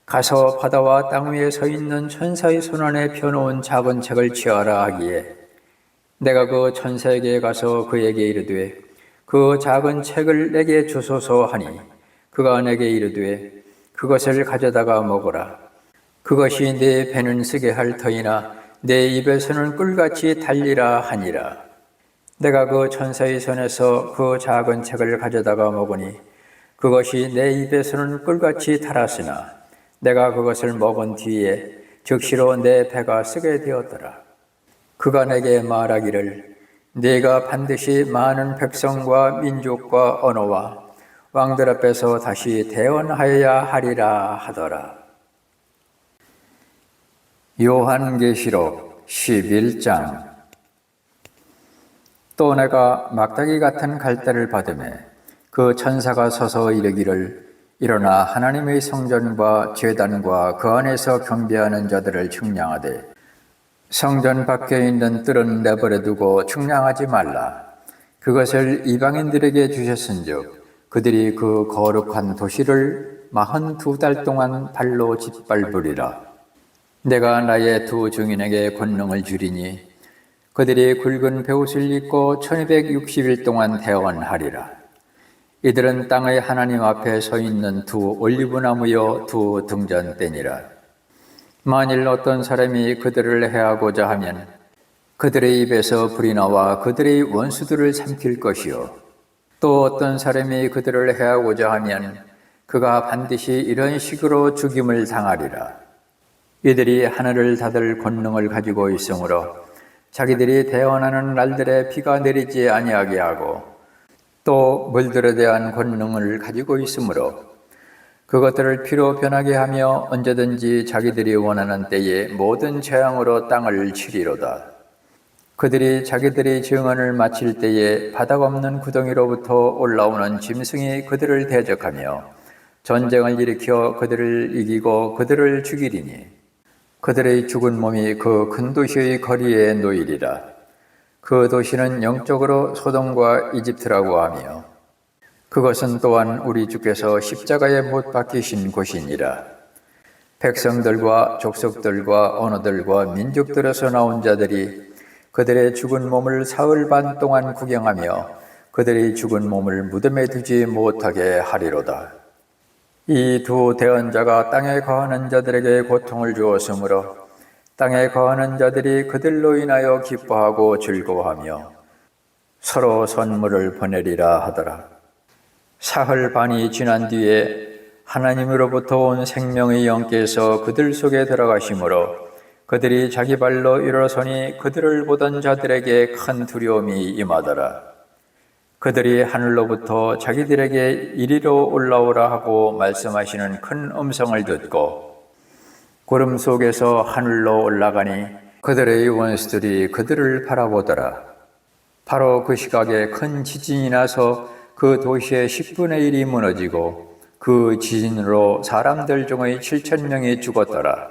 가서 바다와 땅 위에 서 있는 천사의 손안에 펴놓은 작은 책을 취하라 하기에 내가 그 천사에게 가서 그에게 이르되 그 작은 책을 내게 주소서 하니 그가 내게 이르되 그것을 가져다가 먹어라. 그것이 네 배는 쓰게 할 터이나 내 입에서는 꿀같이 달리라 하니라. 내가 그 천사의 손에서 그 작은 책을 가져다가 먹으니 그것이 내 입에서는 꿀같이 달았으나 내가 그것을 먹은 뒤에 즉시로 내 배가 쓰게 되었더라. 그가 내게 말하기를 네가 반드시 많은 백성과 민족과 언어와 왕들 앞에서 다시 대언하여야 하리라 하더라. 요한계시록 11장. 또 내가 막대기 같은 갈대를 받으매 그 천사가 서서 이르기를 일어나 하나님의 성전과 제단과 그 안에서 경배하는 자들을 측량하되 성전 밖에 있는 뜰은 내버려 두고 측량하지 말라. 그것을 이방인들에게 주셨은즉 그들이 그 거룩한 도시를 42달 동안 발로 짓밟으리라. 내가 나의 두 증인에게 권능을 주리니 그들이 굵은 베옷을 입고 1260일 동안 대언하리라. 이들은 땅의 하나님 앞에 서 있는 두 올리브나무여 두 등잔대니라. 만일 어떤 사람이 그들을 해하고자 하면 그들의 입에서 불이 나와 그들의 원수들을 삼킬 것이요 또 어떤 사람이 그들을 해하고자 하면 그가 반드시 이런 식으로 죽임을 당하리라. 이들이 하늘을 닫을 권능을 가지고 있으므로 자기들이 대언하는 날들에 비가 내리지 아니하게 하고 또 물들에 대한 권능을 가지고 있으므로 그것들을 피로 변하게 하며 언제든지 자기들이 원하는 때에 모든 재앙으로 땅을 치리로다. 그들이 자기들의 증언을 마칠 때에 바닥 없는 구덩이로부터 올라오는 짐승이 그들을 대적하며 전쟁을 일으켜 그들을 이기고 그들을 죽이리니 그들의 죽은 몸이 그 큰 도시의 거리에 놓이리라. 그 도시는 영적으로 소돔과 이집트라고 하며 그것은 또한 우리 주께서 십자가에 못 박히신 곳이니라. 백성들과 족속들과 언어들과 민족들에서 나온 자들이 그들의 죽은 몸을 사흘 반 동안 구경하며 그들의 죽은 몸을 무덤에 두지 못하게 하리로다. 이 두 대언자가 땅에 거하는 자들에게 고통을 주었으므로 땅에 거하는 자들이 그들로 인하여 기뻐하고 즐거워하며 서로 선물을 보내리라 하더라. 사흘 반이 지난 뒤에 하나님으로부터 온 생명의 영께서 그들 속에 들어가심으로 그들이 자기 발로 일어서니 그들을 보던 자들에게 큰 두려움이 임하더라. 그들이 하늘로부터 자기들에게 이리로 올라오라 하고 말씀하시는 큰 음성을 듣고 구름 속에서 하늘로 올라가니 그들의 원수들이 그들을 바라보더라. 바로 그 시각에 큰 지진이 나서 그 도시의 10분의 1이 무너지고 그 지진으로 사람들 중의 7,000명이 죽었더라.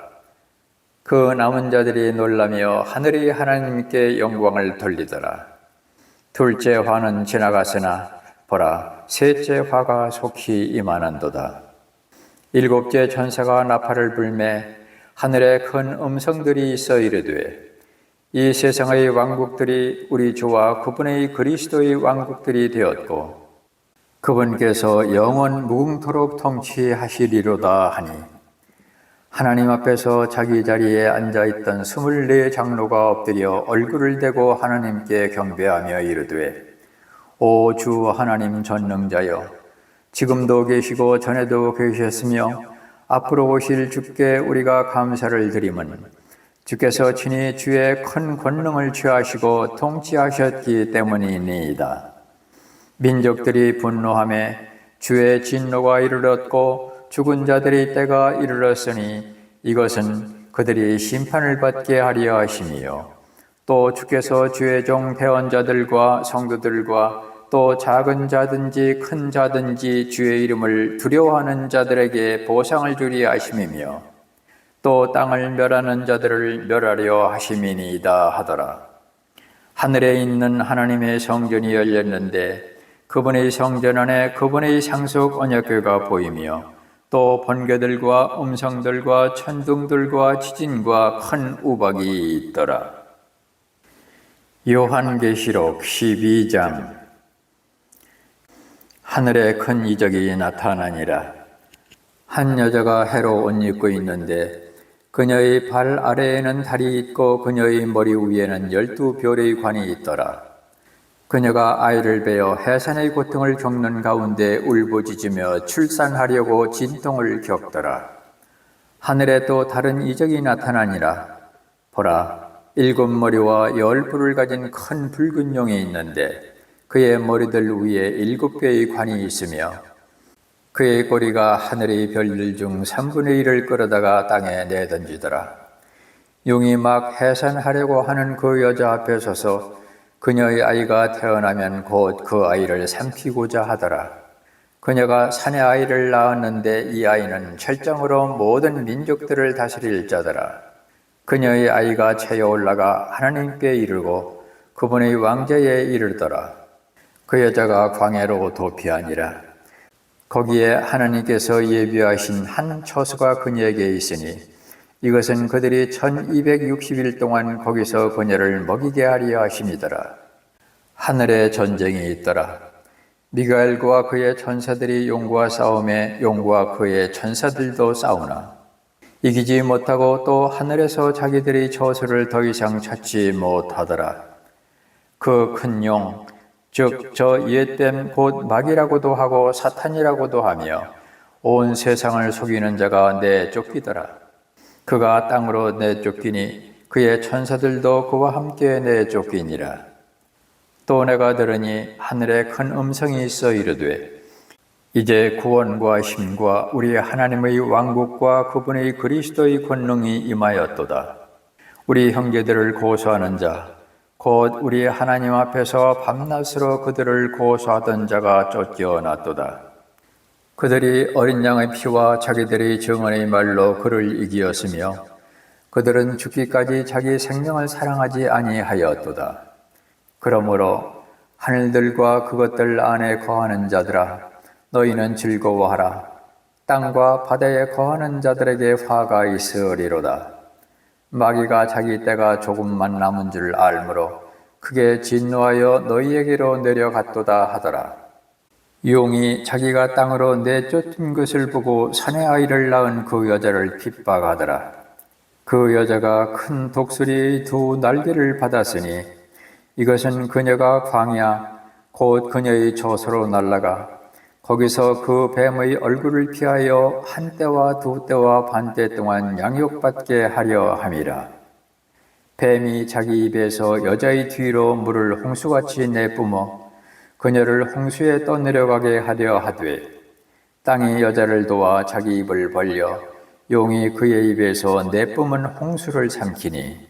그 남은 자들이 놀라며 하늘의 하나님께 영광을 돌리더라. 둘째 화는 지나갔으나 보라 셋째 화가 속히 임하는도다. 일곱째 천사가 나팔을 불매 하늘에 큰 음성들이 있어 이르되 이 세상의 왕국들이 우리 주와 그분의 그리스도의 왕국들이 되었고 그분께서 영원 무궁토록 통치하시리로다 하니 하나님 앞에서 자기 자리에 앉아있던 24 장로가 엎드려 얼굴을 대고 하나님께 경배하며 이르되 오 주 하나님 전능자여, 지금도 계시고 전에도 계셨으며 앞으로 오실 주께 우리가 감사를 드림은 주께서 친히 주의 큰 권능을 취하시고 통치하셨기 때문이니이다. 민족들이 분노하며 주의 진노가 이르렀고 죽은 자들의 때가 이르렀으니 이것은 그들이 심판을 받게 하려 하심이요, 또 주께서 주의 종 대언자들과 성도들과 또 작은 자든지 큰 자든지 주의 이름을 두려워하는 자들에게 보상을 주리 하심이며 또 땅을 멸하는 자들을 멸하려 하심이니이다 하더라. 하늘에 있는 하나님의 성전이 열렸는데 그분의 성전 안에 그분의 상속 언약궤가 보이며 또 번개들과 음성들과 천둥들과 지진과 큰 우박이 있더라. 요한계시록 12장. 하늘에 큰 이적이 나타나니라. 한 여자가 해로 옷 입고 있는데 그녀의 발 아래에는 달이 있고 그녀의 머리 위에는 12별의 관이 있더라. 그녀가 아이를 베어 해산의 고통을 겪는 가운데 울부짖으며 출산하려고 진통을 겪더라. 하늘에 또 다른 이적이 나타나니라. 보라, 7머리와 10뿔을 가진 큰 붉은 용이 있는데 그의 머리들 위에 7개의 관이 있으며 그의 꼬리가 하늘의 별들 중 3분의 1을 끌어다가 땅에 내던지더라. 용이 막 해산하려고 하는 그 여자 앞에 서서 그녀의 아이가 태어나면 곧 그 아이를 삼키고자 하더라. 그녀가 사내 아이를 낳았는데 이 아이는 철장으로 모든 민족들을 다스릴 자더라. 그녀의 아이가 채어 올라가 하나님께 이르고 그분의 왕좌에 이르더라. 그 여자가 광야로 도피하니라. 거기에 하나님께서 예비하신 한 처소가 그녀에게 있으니 이것은 그들이 1260일 동안 거기서 그녀를 먹이게 하려 하심이더라. 하늘에 전쟁이 있더라. 미가엘과 그의 천사들이 용과 싸우매 용과 그의 천사들도 싸우나 이기지 못하고 또 하늘에서 자기들의 처소를 더 이상 찾지 못하더라. 그 큰 용, 즉 저 옛뱀 곧 마귀라고도 하고 사탄이라고도 하며 온 세상을 속이는 자가 내쫓기더라. 그가 땅으로 내쫓기니 그의 천사들도 그와 함께 내쫓기니라. 또 내가 들으니 하늘에 큰 음성이 있어 이르되 이제 구원과 힘과 우리 하나님의 왕국과 그분의 그리스도의 권능이 임하였도다. 우리 형제들을 고소하는 자 곧 우리 하나님 앞에서 밤낮으로 그들을 고소하던 자가 쫓겨났도다. 그들이 어린 양의 피와 자기들의 증언의 말로 그를 이기었으며 그들은 죽기까지 자기 생명을 사랑하지 아니하였도다. 그러므로 하늘들과 그것들 안에 거하는 자들아, 너희는 즐거워하라. 땅과 바다에 거하는 자들에게 화가 있으리로다. 마귀가 자기 때가 조금만 남은 줄 알므로 크게 진노하여 너희에게로 내려갔도다 하더라. 용이 자기가 땅으로 내쫓은 것을 보고 사내 아이를 낳은 그 여자를 핍박하더라. 그 여자가 큰 독수리의 2 날개를 받았으니 이것은 그녀가 광야 곧 그녀의 처소로 날아가 거기서 그 뱀의 얼굴을 피하여 1때와 2때와 반때 동안 양육받게 하려 함이라. 뱀이 자기 입에서 여자의 뒤로 물을 홍수같이 내뿜어 그녀를 홍수에 떠내려가게 하려 하되 땅이 여자를 도와 자기 입을 벌려 용이 그의 입에서 내뿜은 홍수를 삼키니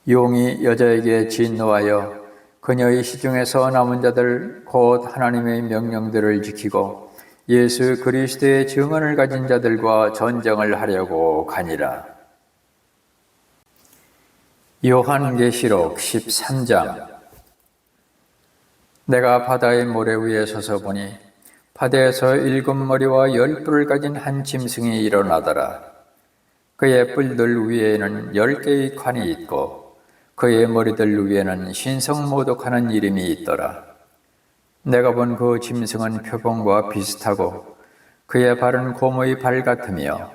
용이 여자에게 진노하여 그녀의 시중에서 남은 자들 곧 하나님의 명령들을 지키고 예수 그리스도의 증언을 가진 자들과 전쟁을 하려고 가니라. 요한계시록 13장. 내가 바다의 모래 위에 서서 보니 바다에서 7머리와 10뿔을 가진 한 짐승이 일어나더라. 그의 뿔들 위에는 10개의 관이 있고 그의 머리들 위에는 신성모독하는 이름이 있더라. 내가 본 그 짐승은 표범과 비슷하고 그의 발은 곰의 발 같으며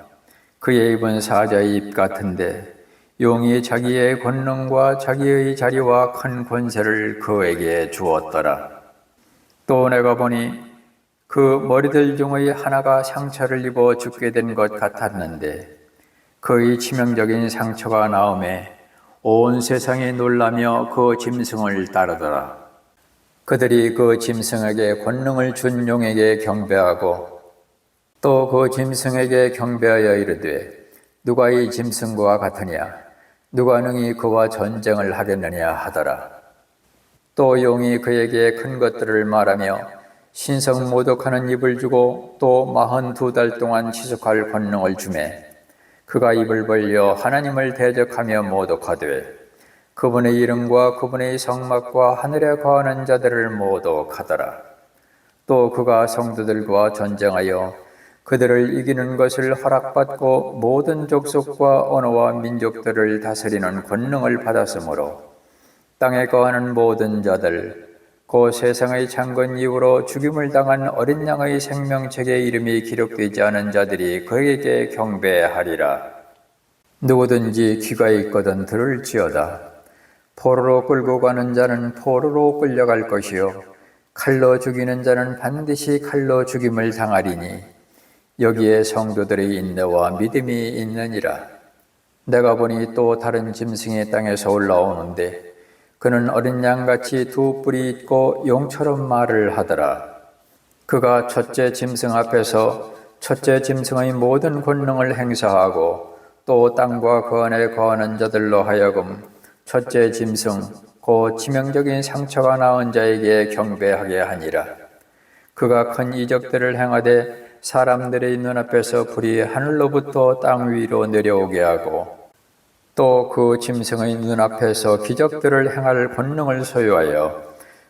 그의 입은 사자의 입 같은데 용이 자기의 권능과 자기의 자리와 큰 권세를 그에게 주었더라. 또 내가 보니 그 머리들 중의 하나가 상처를 입어 죽게 된 것 같았는데 그의 치명적인 상처가 나오매 온 세상이 놀라며 그 짐승을 따르더라. 그들이 그 짐승에게 권능을 준 용에게 경배하고 또 그 짐승에게 경배하여 이르되 누가 이 짐승과 같으냐 누가 능히 그와 전쟁을 하겠느냐 하더라. 또 용이 그에게 큰 것들을 말하며 신성 모독하는 입을 주고 또 42달 동안 지속할 권능을 주매 그가 입을 벌려 하나님을 대적하며 모독하되 그분의 이름과 그분의 성막과 하늘에 거하는 자들을 모독하더라. 또 그가 성도들과 전쟁하여 그들을 이기는 것을 허락받고 모든 족속과 언어와 민족들을 다스리는 권능을 받았으므로 땅에 거하는 모든 자들 그 세상의 창건 이후로 죽임을 당한 어린 양의 생명책에 이름이 기록되지 않은 자들이 그에게 경배하리라. 누구든지 귀가 있거든 들을지어다. 포로로 끌고 가는 자는 포로로 끌려갈 것이요 칼로 죽이는 자는 반드시 칼로 죽임을 당하리니 여기에 성도들의 인내와 믿음이 있느니라. 내가 보니 또 다른 짐승이 땅에서 올라오는데 그는 어린 양같이 두 뿔이 있고 용처럼 말을 하더라. 그가 첫째 짐승 앞에서 첫째 짐승의 모든 권능을 행사하고 또 땅과 그 안에 거하는 자들로 하여금 첫째 짐승 곧 치명적인 상처가 나은 자에게 경배하게 하니라. 그가 큰 이적들을 행하되 사람들의 눈앞에서 불이 하늘로부터 땅 위로 내려오게 하고 또 그 짐승의 눈앞에서 기적들을 행할 권능을 소유하여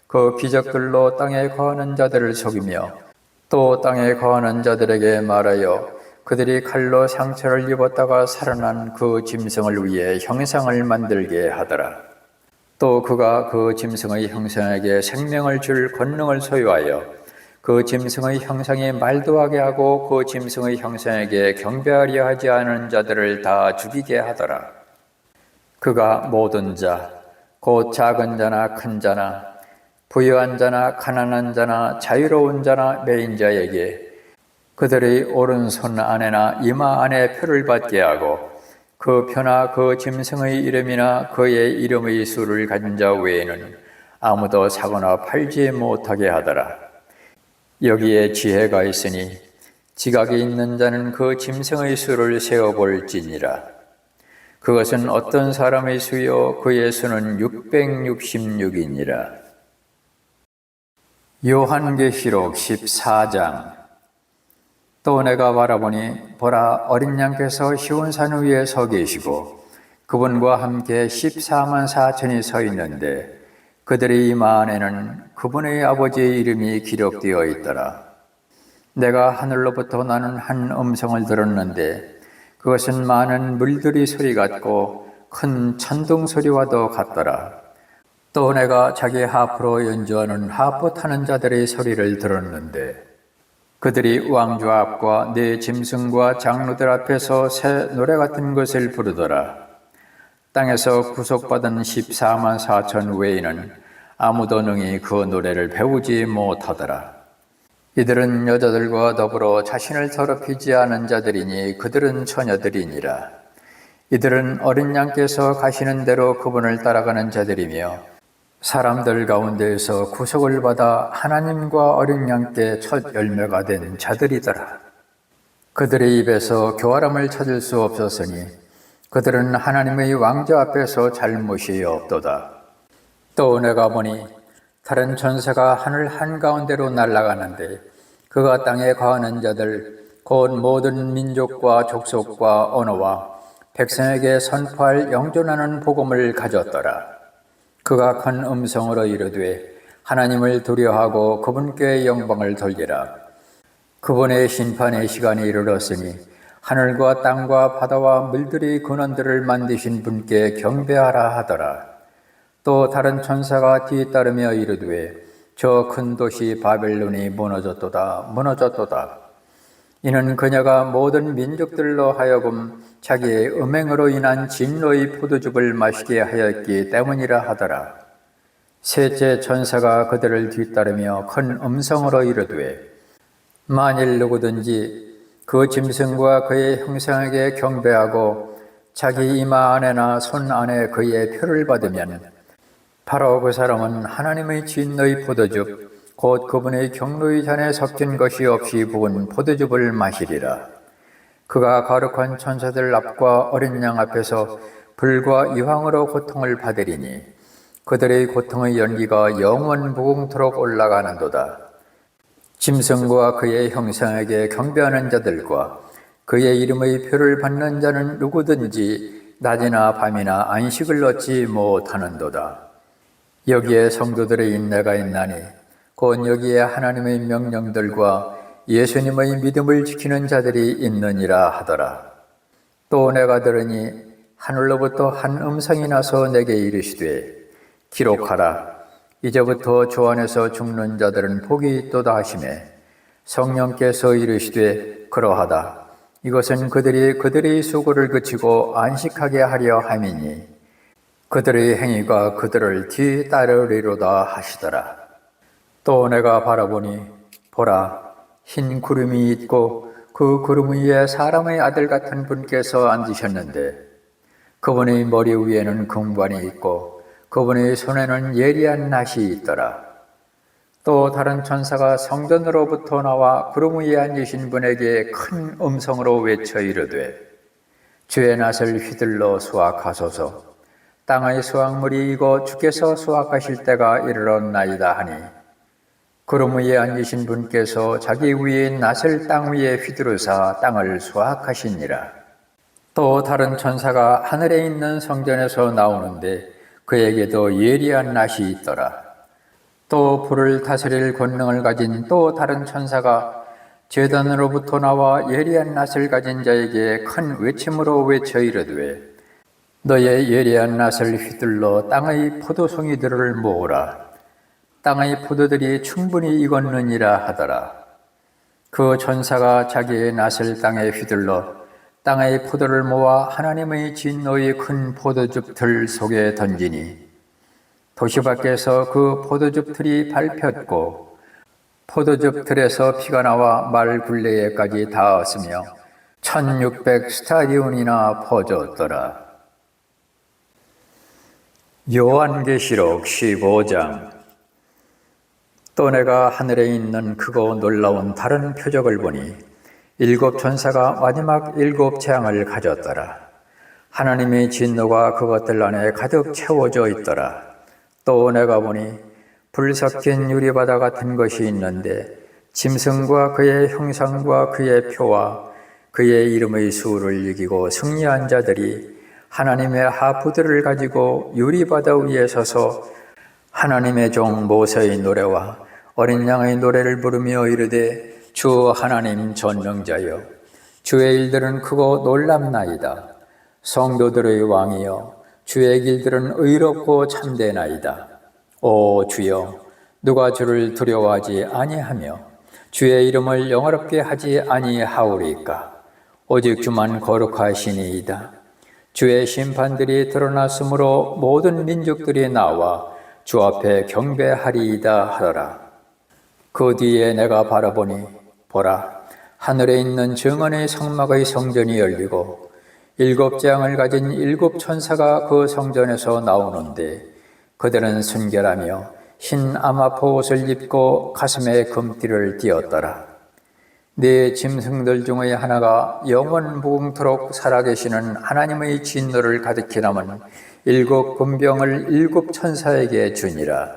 그 기적들로 땅에 거하는 자들을 속이며 또 땅에 거하는 자들에게 말하여 그들이 칼로 상처를 입었다가 살아난 그 짐승을 위해 형상을 만들게 하더라. 또 그가 그 짐승의 형상에게 생명을 줄 권능을 소유하여 그 짐승의 형상이 말도 하게 하고 그 짐승의 형상에게 경배하려 하지 않은 자들을 다 죽이게 하더라. 그가 모든 자, 곧 작은 자나 큰 자나 부유한 자나 가난한 자나 자유로운 자나 매인 자에게 그들의 오른손 안에나 이마 안에 표를 받게 하고 그 표나 그 짐승의 이름이나 그의 이름의 수를 가진 자 외에는 아무도 사거나 팔지 못하게 하더라. 여기에 지혜가 있으니 지각이 있는 자는 그 짐승의 수를 세어볼지니라. 그것은 어떤 사람의 수요 그의 수는 666이니라. 요한계시록 14장. 또 내가 바라보니 보라 어린 양께서 시온산 위에 서 계시고 그분과 함께 14만 4천이 서 있는데 그들의 이마 안에는 그분의 아버지의 이름이 기록되어 있더라. 내가 하늘로부터 나는 한 음성을 들었는데 그것은 많은 물들이 소리 같고 큰 천둥 소리와도 같더라. 또 내가 자기 하프로 연주하는 하프 타는 자들의 소리를 들었는데 그들이 왕좌 앞과 네 짐승과 장로들 앞에서 새 노래 같은 것을 부르더라. 땅에서 구속받은 14만 4천 외에는 아무도 능히 그 노래를 배우지 못하더라. 이들은 여자들과 더불어 자신을 더럽히지 않은 자들이니 그들은 처녀들이니라. 이들은 어린 양께서 가시는 대로 그분을 따라가는 자들이며 사람들 가운데에서 구속을 받아 하나님과 어린 양께 첫 열매가 된 자들이더라. 그들의 입에서 교활함을 찾을 수 없었으니 그들은 하나님의 왕자 앞에서 잘못이 없도다. 또 내가 보니 다른 천사가 하늘 한가운데로 날아가는데 그가 땅에 거하는 자들 곧 모든 민족과 족속과 언어와 백성에게 선포할 영존하는 복음을 가졌더라. 그가 큰 음성으로 이르되 하나님을 두려워하고 그분께 영광을 돌리라. 그분의 심판의 시간이 이르렀으니 하늘과 땅과 바다와 물들의 근원들을 만드신 분께 경배하라 하더라. 또 다른 천사가 뒤따르며 이르되 저 큰 도시 바벨론이 무너졌도다 무너졌도다. 이는 그녀가 모든 민족들로 하여금 자기의 음행으로 인한 진노의 포도즙을 마시게 하였기 때문이라 하더라. 셋째 천사가 그들을 뒤따르며 큰 음성으로 이르되 만일 누구든지 그 짐승과 그의 형상에게 경배하고 자기 이마 안에나 손 안에 그의 표를 받으면 바로 그 사람은 하나님의 진노의 포도즙 곧 그분의 경로의 잔에 섞인 것이 없이 부은 포도즙을 마시리라. 그가 거룩한 천사들 앞과 어린 양 앞에서 불과 유황으로 고통을 받으리니 그들의 고통의 연기가 영원 무궁토록 올라가는도다. 짐승과 그의 형상에게 경배하는 자들과 그의 이름의 표를 받는 자는 누구든지 낮이나 밤이나 안식을 얻지 못하는도다. 여기에 성도들의 인내가 있나니 곧 여기에 하나님의 명령들과 예수님의 믿음을 지키는 자들이 있느니라 하더라. 또 내가 들으니 하늘로부터 한 음성이 나서 내게 이르시되 기록하라. 이제부터 주 안에서 죽는 자들은 복이 있도다 하시매 성령께서 이르시되 그러하다. 이것은 그들이 그들의 수고를 그치고 안식하게 하려 함이니 그들의 행위가 그들을 뒤따르리로다 하시더라. 또 내가 바라보니 보라 흰 구름이 있고 그 구름 위에 사람의 아들 같은 분께서 앉으셨는데 그분의 머리 위에는 금관이 있고 그분의 손에는 예리한 낫이 있더라. 또 다른 천사가 성전으로부터 나와 구름 위에 앉으신 분에게 큰 음성으로 외쳐 이르되 주의 낫을 휘둘러 수확하소서. 땅의 수확물이 익어 주께서 수확하실 때가 이르렀나이다 하니 구름 위에 앉으신 분께서 자기 위인 낫을 땅 위에 휘두르사 땅을 수확하시니라. 또 다른 천사가 하늘에 있는 성전에서 나오는데 그에게도 예리한 낫이 있더라. 또 불을 다스릴 권능을 가진 또 다른 천사가 제단으로부터 나와 예리한 낫을 가진 자에게 큰 외침으로 외쳐 이르되 너의 예리한 낫을 휘둘러 땅의 포도송이들을 모으라. 땅의 포도들이 충분히 익었느니라 하더라. 그 천사가 자기의 낫을 땅에 휘둘러 땅의 포도를 모아 하나님의 진노의 큰 포도즙 틀 속에 던지니 도시 밖에서 그 포도즙 틀이 밟혔고 포도즙 틀에서 피가 나와 말 굴레에까지 닿았으며 1600 스타디온이나 퍼졌더라. 요한계시록 15장. 또 내가 하늘에 있는 크고 놀라운 다른 표적을 보니 일곱 천사가 마지막 일곱 재앙을 가졌더라. 하나님의 진노가 그것들 안에 가득 채워져 있더라. 또 내가 보니 불 섞인 유리바다 같은 것이 있는데 짐승과 그의 형상과 그의 표와 그의 이름의 수를 이기고 승리한 자들이 하나님의 하프들을 가지고 유리바다 위에 서서 하나님의 종 모세의 노래와 어린 양의 노래를 부르며 이르되 주 하나님 전능자여 주의 일들은 크고 놀랍나이다. 성도들의 왕이여 주의 길들은 의롭고 참되나이다. 오 주여 누가 주를 두려워하지 아니하며 주의 이름을 영화롭게 하지 아니하오리까. 오직 주만 거룩하시니이다. 주의 심판들이 드러났으므로 모든 민족들이 나와 주 앞에 경배하리이다 하더라. 그 뒤에 내가 바라보니 보라 하늘에 있는 정언의 성막의 성전이 열리고 일곱 재앙을 가진 일곱 천사가 그 성전에서 나오는데 그들은 순결하며 흰 아마포 옷을 입고 가슴에 금띠를 띠었더라. 네 짐승들 중의 하나가 영원 무궁토록 살아계시는 하나님의 진노를 가득히 담은 일곱 금병을 일곱 천사에게 주니라.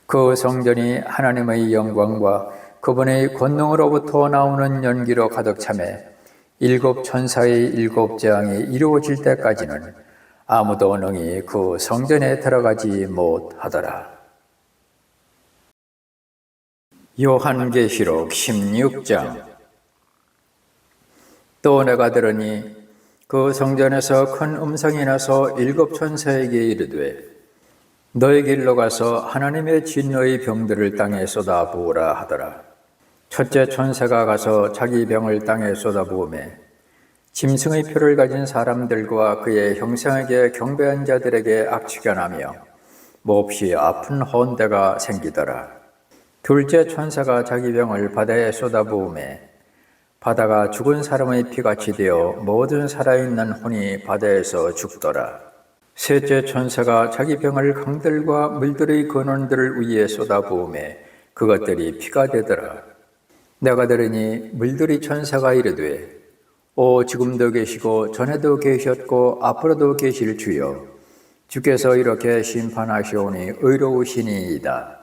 그 성전이 하나님의 영광과 그분의 권능으로부터 나오는 연기로 가득 차매 일곱 천사의 일곱 재앙이 이루어질 때까지는 아무도 능히 그 성전에 들어가지 못하더라. 요한계시록 16장. 또 내가 들으니 그 성전에서 큰 음성이 나서 일곱 천사에게 이르되 너의 길로 가서 하나님의 진노의 병들을 땅에 쏟아부으라 하더라. 첫째 천사가 가서 자기 병을 땅에 쏟아부으매 짐승의 표를 가진 사람들과 그의 형상에게 경배한 자들에게 악취가 나며 몹시 아픈 혼대가 생기더라. 둘째 천사가 자기 병을 바다에 쏟아부음에 바다가 죽은 사람의 피같이 되어 모든 살아있는 혼이 바다에서 죽더라. 셋째 천사가 자기 병을 강들과 물들의 근원들 위에 쏟아부음에 그것들이 피가 되더라. 내가 들으니 물들의 천사가 이르되 오 지금도 계시고 전에도 계셨고 앞으로도 계실 주여 주께서 이렇게 심판하시오니 의로우시니이다.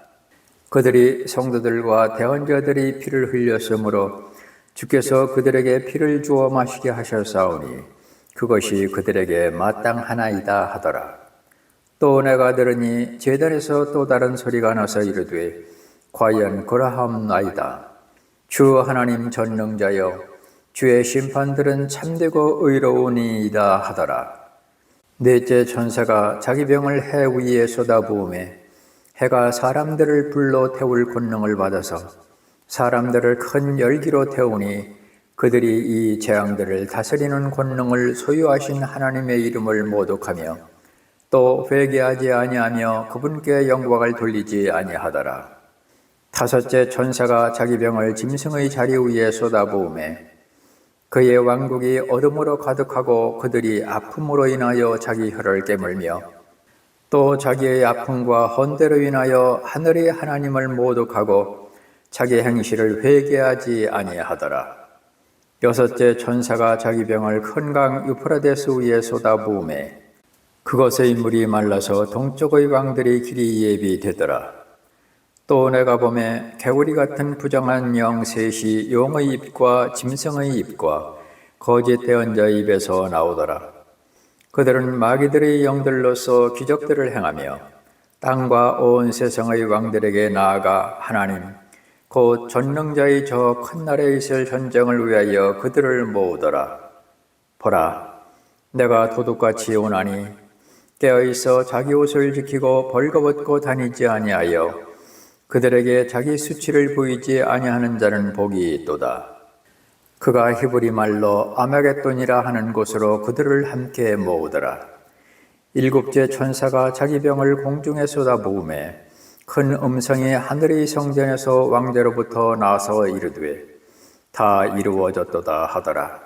그들이 성도들과 대언자들이 피를 흘렸으므로 주께서 그들에게 피를 주어 마시게 하셨사오니 그것이 그들에게 마땅하나이다 하더라. 또 내가 들으니 제단에서 또 다른 소리가 나서 이르되 과연 그러하옵나이다. 주 하나님 전능자여 주의 심판들은 참되고 의로우니이다 하더라. 넷째 천사가 자기 병을 해 위에 쏟아부음에 해가 사람들을 불러 태울 권능을 받아서 사람들을 큰 열기로 태우니 그들이 이 재앙들을 다스리는 권능을 소유하신 하나님의 이름을 모독하며 또 회개하지 아니하며 그분께 영광을 돌리지 아니하더라. 다섯째 천사가 자기 병을 짐승의 자리 위에 쏟아부음에 그의 왕국이 어둠으로 가득하고 그들이 아픔으로 인하여 자기 혀를 깨물며 또 자기의 아픔과 헌대로 인하여 하늘의 하나님을 모독하고 자기 행실을 회개하지 아니하더라. 여섯째 천사가 자기 병을 큰 강 유프라데스 위에 쏟아부음에 그것의 물이 말라서 동쪽의 왕들의 길이 예비되더라. 또 내가 보매 개구리 같은 부정한 영 셋이 용의 입과 짐승의 입과 거짓 대언자의 입에서 나오더라. 그들은 마귀들의 영들로서 기적들을 행하며 땅과 온 세상의 왕들에게 나아가 하나님 곧 전능자의 저 큰 날에 있을 전쟁을 위하여 그들을 모으더라. 보라, 내가 도둑같이 오나니 깨어있어 자기 옷을 지키고 벌거벗고 다니지 아니하여 그들에게 자기 수치를 보이지 아니하는 자는 복이 있도다. 그가 히브리 말로 아메겟돈이라 하는 곳으로 그들을 함께 모으더라. 일곱째 천사가 자기 병을 공중에 쏟아부음에 큰 음성이 하늘의 성전에서 왕자로부터 나서 이르되 다 이루어졌도다 하더라.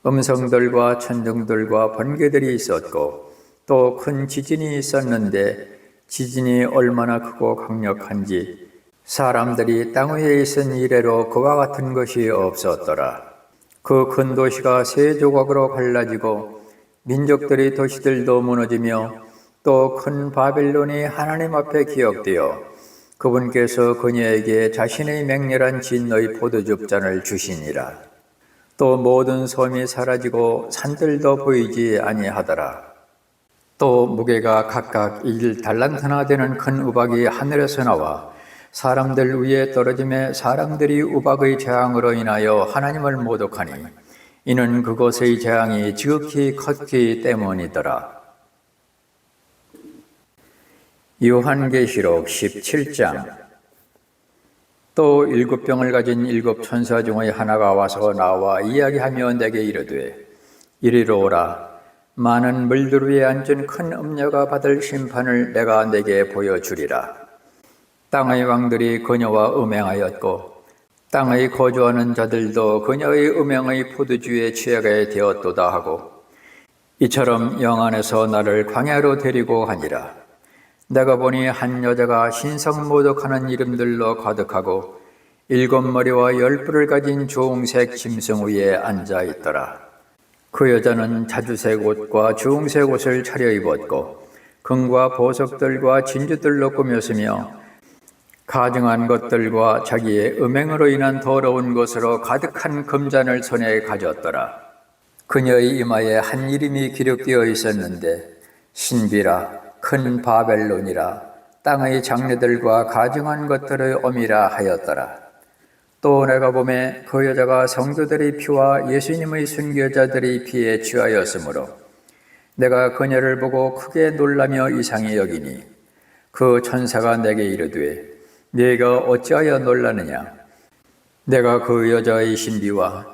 음성들과 천둥들과 번개들이 있었고 또 큰 지진이 있었는데 지진이 얼마나 크고 강력한지 사람들이 땅 위에 있은 이래로 그와 같은 것이 없었더라. 그 큰 도시가 세 조각으로 갈라지고 민족들의 도시들도 무너지며 또 큰 바벨론이 하나님 앞에 기억되어 그분께서 그녀에게 자신의 맹렬한 진노의 포도즙잔을 주시니라. 또 모든 섬이 사라지고 산들도 보이지 아니하더라. 또 무게가 각각 1달란트나 되는 큰 우박이 하늘에서 나와 사람들 위에 떨어짐에 사람들이 우박의 재앙으로 인하여 하나님을 모독하니 이는 그곳의 재앙이 지극히 컸기 때문이더라. 요한계시록 17장. 또 7병을 가진 7 천사 중의 하나가 와서 나와 이야기하며 내게 이르되 이리로 오라. 많은 물들 위에 앉은 큰 음녀가 받을 심판을 내가 내게 보여주리라. 땅의 왕들이 그녀와 음행하였고 땅의 거주하는 자들도 그녀의 음행의 포도주에 취하게 되었도다 하고 이처럼 영안에서 나를 광야로 데리고 가니라. 내가 보니 한 여자가 신성 모독하는 이름들로 가득하고 7머리와 10뿔을 가진 주홍색 짐승 위에 앉아 있더라. 그 여자는 자주색 옷과 주홍색 옷을 차려입었고 금과 보석들과 진주들로 꾸몄으며 가증한 것들과 자기의 음행으로 인한 더러운 것으로 가득한 금잔을 손에 가졌더라. 그녀의 이마에 한 이름이 기록되어 있었는데 신비라 큰 바벨론이라 땅의 장래들과 가증한 것들의 어미라 하였더라. 또 내가 보매 그 여자가 성도들의 피와 예수님의 순교자들의 피에 취하였으므로 내가 그녀를 보고 크게 놀라며 이상히 여기니 그 천사가 내게 이르되 네가 어찌하여 놀라느냐. 내가 그 여자의 신비와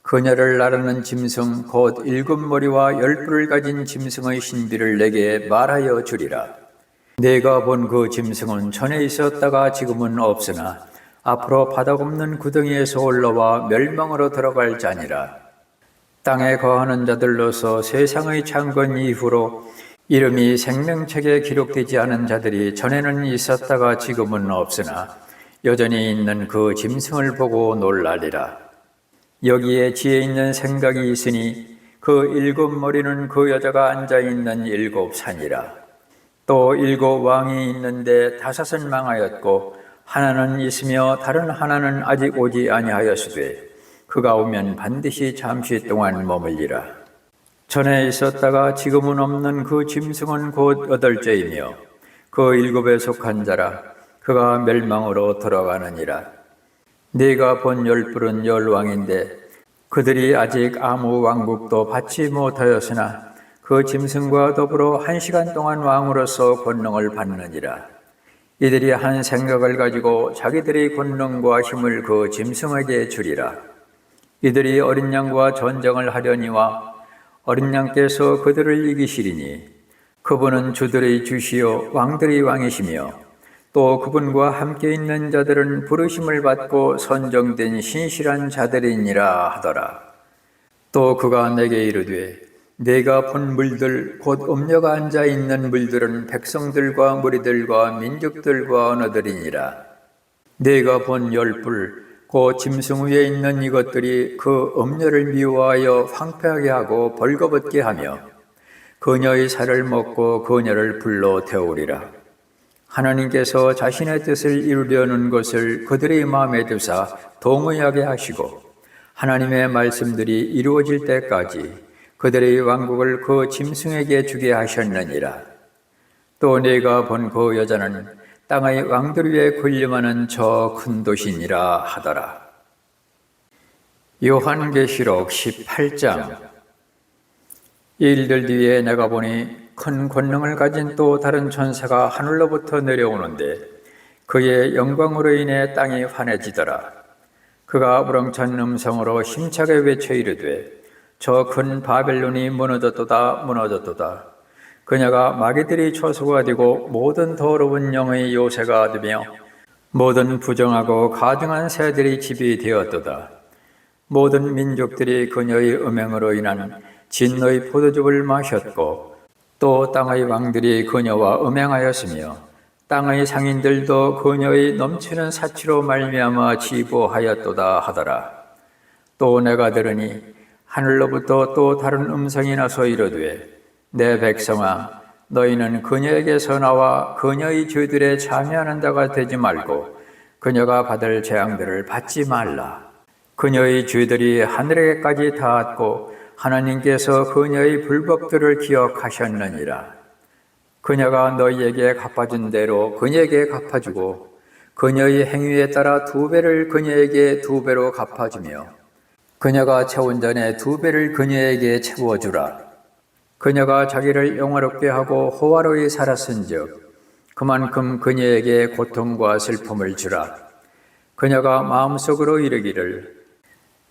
그녀를 나르는 짐승 곧 7머리와 10뿔을 가진 짐승의 신비를 내게 말하여 주리라. 내가 본 그 짐승은 전에 있었다가 지금은 없으나 앞으로 바닥 없는 구덩이에서 올라와 멸망으로 들어갈 자니라. 땅에 거하는 자들로서 세상의 창건 이후로 이름이 생명책에 기록되지 않은 자들이 전에는 있었다가 지금은 없으나 여전히 있는 그 짐승을 보고 놀라리라. 여기에 지혜 있는 생각이 있으니 그 7 머리는 그 여자가 앉아있는 7 산이라. 또 7 왕이 있는데 5은 망하였고 하나는 있으며 다른 하나는 아직 오지 아니하였으되 그가 오면 반드시 잠시 동안 머물리라. 전에 있었다가 지금은 없는 그 짐승은 곧 8째이며 그 7에 속한 자라. 그가 멸망으로 들어가느니라. 네가 본 10뿔은 10왕인데 그들이 아직 아무 왕국도 받지 못하였으나 그 짐승과 더불어 1시간 동안 왕으로서 권능을 받느니라. 이들이 한 생각을 가지고 자기들의 권능과 힘을 그 짐승에게 주리라. 이들이 어린 양과 전쟁을 하려니와 어린 양께서 그들을 이기시리니 그분은 주들의 주시요 왕들의 왕이시며 또 그분과 함께 있는 자들은 부르심을 받고 선정된 신실한 자들이니라 하더라. 또 그가 내게 이르되 내가 본 물들 곧 음녀가 앉아있는 물들은 백성들과 무리들과 민족들과 언어들이니라. 내가 본 10뿔 곧 짐승 위에 있는 이것들이 그 음녀를 미워하여 황폐하게 하고 벌거벗게 하며 그녀의 살을 먹고 그녀를 불로 태우리라. 하나님께서 자신의 뜻을 이루려는 것을 그들의 마음에 두사 동의하게 하시고 하나님의 말씀들이 이루어질 때까지 그들의 왕국을 그 짐승에게 주게 하셨느니라. 또 내가 본 그 여자는 땅의 왕들 위에 군림하는 저 큰 도시니라 하더라. 요한계시록 18장. 이 일들 뒤에 내가 보니 큰 권능을 가진 또 다른 천사가 하늘로부터 내려오는데 그의 영광으로 인해 땅이 환해지더라. 그가 우렁찬 음성으로 힘차게 외쳐 이르되 저 큰 바벨론이 무너졌도다 무너졌도다. 그녀가 마귀들이 초소가 되고 모든 더러운 영의 요새가 되며 모든 부정하고 가증한 새들이 집이 되었도다. 모든 민족들이 그녀의 음행으로 인한 진노의 포도즙을 마셨고 또 땅의 왕들이 그녀와 음행하였으며 땅의 상인들도 그녀의 넘치는 사치로 말미암아 지보하였도다 하더라. 또 내가 들으니 하늘로부터 또 다른 음성이 나서 이르되 내 백성아 너희는 그녀에게서 나와 그녀의 죄들에 참여하는 자가 되지 말고 그녀가 받을 재앙들을 받지 말라. 그녀의 죄들이 하늘에까지 닿았고 하나님께서 그녀의 불법들을 기억하셨느니라. 그녀가 너희에게 갚아준 대로 그녀에게 갚아주고 그녀의 행위에 따라 2배를 그녀에게 2배로 갚아주며 그녀가 채운 전에 2배를 그녀에게 채워주라. 그녀가 자기를 영화롭게 하고 호화로이 살았은즉 그만큼 그녀에게 고통과 슬픔을 주라. 그녀가 마음속으로 이르기를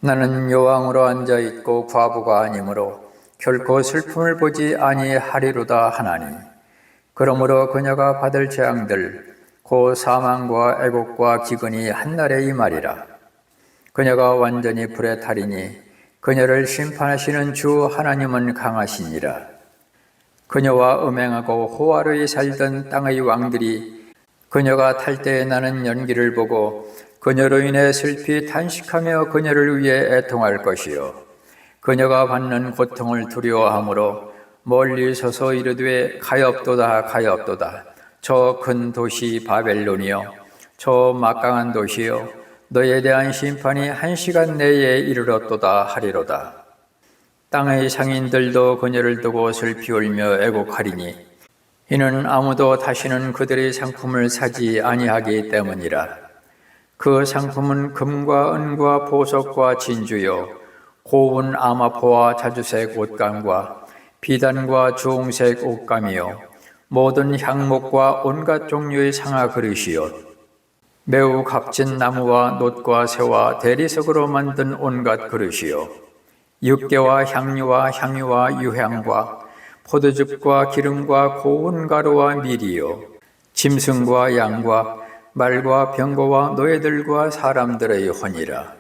나는 여왕으로 앉아있고 과부가 아니므로 결코 슬픔을 보지 아니하리로다 하나니 그러므로 그녀가 받을 재앙들 곧 사망과 애곡과 기근이 한날에 임하리라. 그녀가 완전히 불에 타리니 그녀를 심판하시는 주 하나님은 강하시니라. 그녀와 음행하고 호화로이 살던 땅의 왕들이 그녀가 탈 때에 나는 연기를 보고 그녀로 인해 슬피 탄식하며 그녀를 위해 애통할 것이요 그녀가 받는 고통을 두려워하므로 멀리 서서 이르되 가엾도다 가엾도다. 저 큰 도시 바벨론이여 저 막강한 도시여 너에 대한 심판이 1시간 내에 이르렀도다 하리로다. 땅의 상인들도 그녀를 두고 슬피 울며 애곡하리니 이는 아무도 다시는 그들의 상품을 사지 아니하기 때문이라. 그 상품은 금과 은과 보석과 진주요 고운 아마포와 자주색 옷감과 비단과 주홍색 옷감이요 모든 향목과 온갖 종류의 상아 그릇이요 매우 값진 나무와 놋과 쇠와 대리석으로 만든 온갖 그릇이요 육개와 향유와 향유와 유향과 포도즙과 기름과 고운 가루와 밀이요 짐승과 양과 말과 병거와 노예들과 사람들의 혼이라.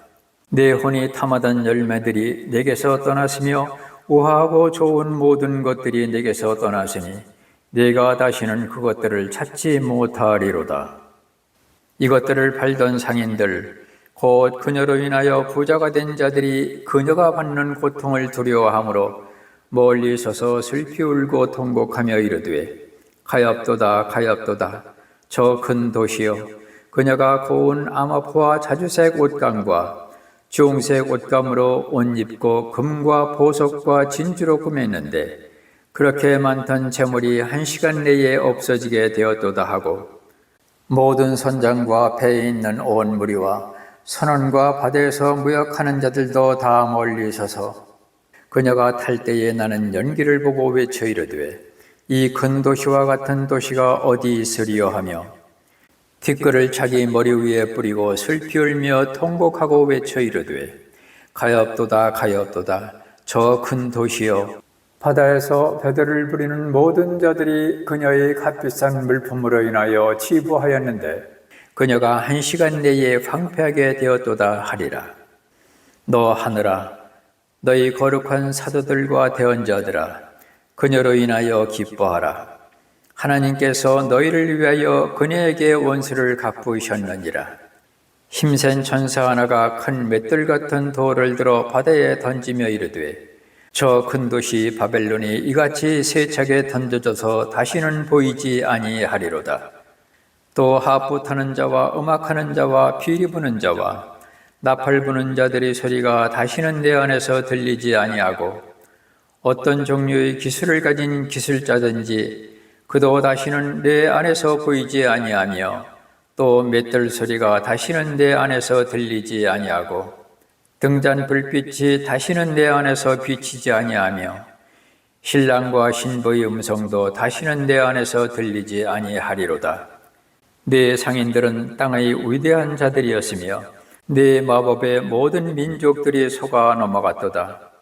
내 혼이 탐하던 열매들이 내게서 떠났으며 우아하고 좋은 모든 것들이 내게서 떠났으니 내가 다시는 그것들을 찾지 못하리로다. 이것들을 팔던 상인들 곧 그녀로 인하여 부자가 된 자들이 그녀가 받는 고통을 두려워하므로 멀리 서서 슬피 울고 통곡하며 이르되 가엾도다 가엾도다 저 큰 도시여 그녀가 고운 암화포와 자주색 옷감과 주홍색 옷감으로 옷 입고 금과 보석과 진주로 꾸몄는데 그렇게 많던 재물이 1시간 내에 없어지게 되었도다 하고 모든 선장과 배에 있는 온 무리와 선원과 바다에서 무역하는 자들도 다 멀리 서서 그녀가 탈 때에 나는 연기를 보고 외쳐 이르되 이 큰 도시와 같은 도시가 어디 있으리요 하며 티끌을 자기 머리 위에 뿌리고 슬피 울며 통곡하고 외쳐 이르되 가엾도다 가엾도다 저 큰 도시여 바다에서 배들을 부리는 모든 자들이 그녀의 값비싼 물품으로 인하여 치부하였는데 그녀가 1시간 내에 황폐하게 되었도다 하리라. 너 하늘아 너희 거룩한 사도들과 대언자들아 그녀로 인하여 기뻐하라. 하나님께서 너희를 위하여 그녀에게 원수를 갚으셨느니라. 힘센 천사 하나가 큰 맷돌 같은 돌을 들어 바다에 던지며 이르되 저 큰 도시 바벨론이 이같이 세차게 던져져서 다시는 보이지 아니하리로다. 또 하프 타는 자와 음악하는 자와 피리 부는 자와 나팔 부는 자들의 소리가 다시는 내 안에서 들리지 아니하고 어떤 종류의 기술을 가진 기술자든지 그도 다시는 내 안에서 보이지 아니하며 또 맷돌 소리가 다시는 내 안에서 들리지 아니하고 등잔 불빛이 다시는 내 안에서 비치지 아니하며 신랑과 신부의 음성도 다시는 내 안에서 들리지 아니하리로다. 네 상인들은 땅의 위대한 자들이었으며 네 마법에 모든 민족들이 속아 넘어갔도다.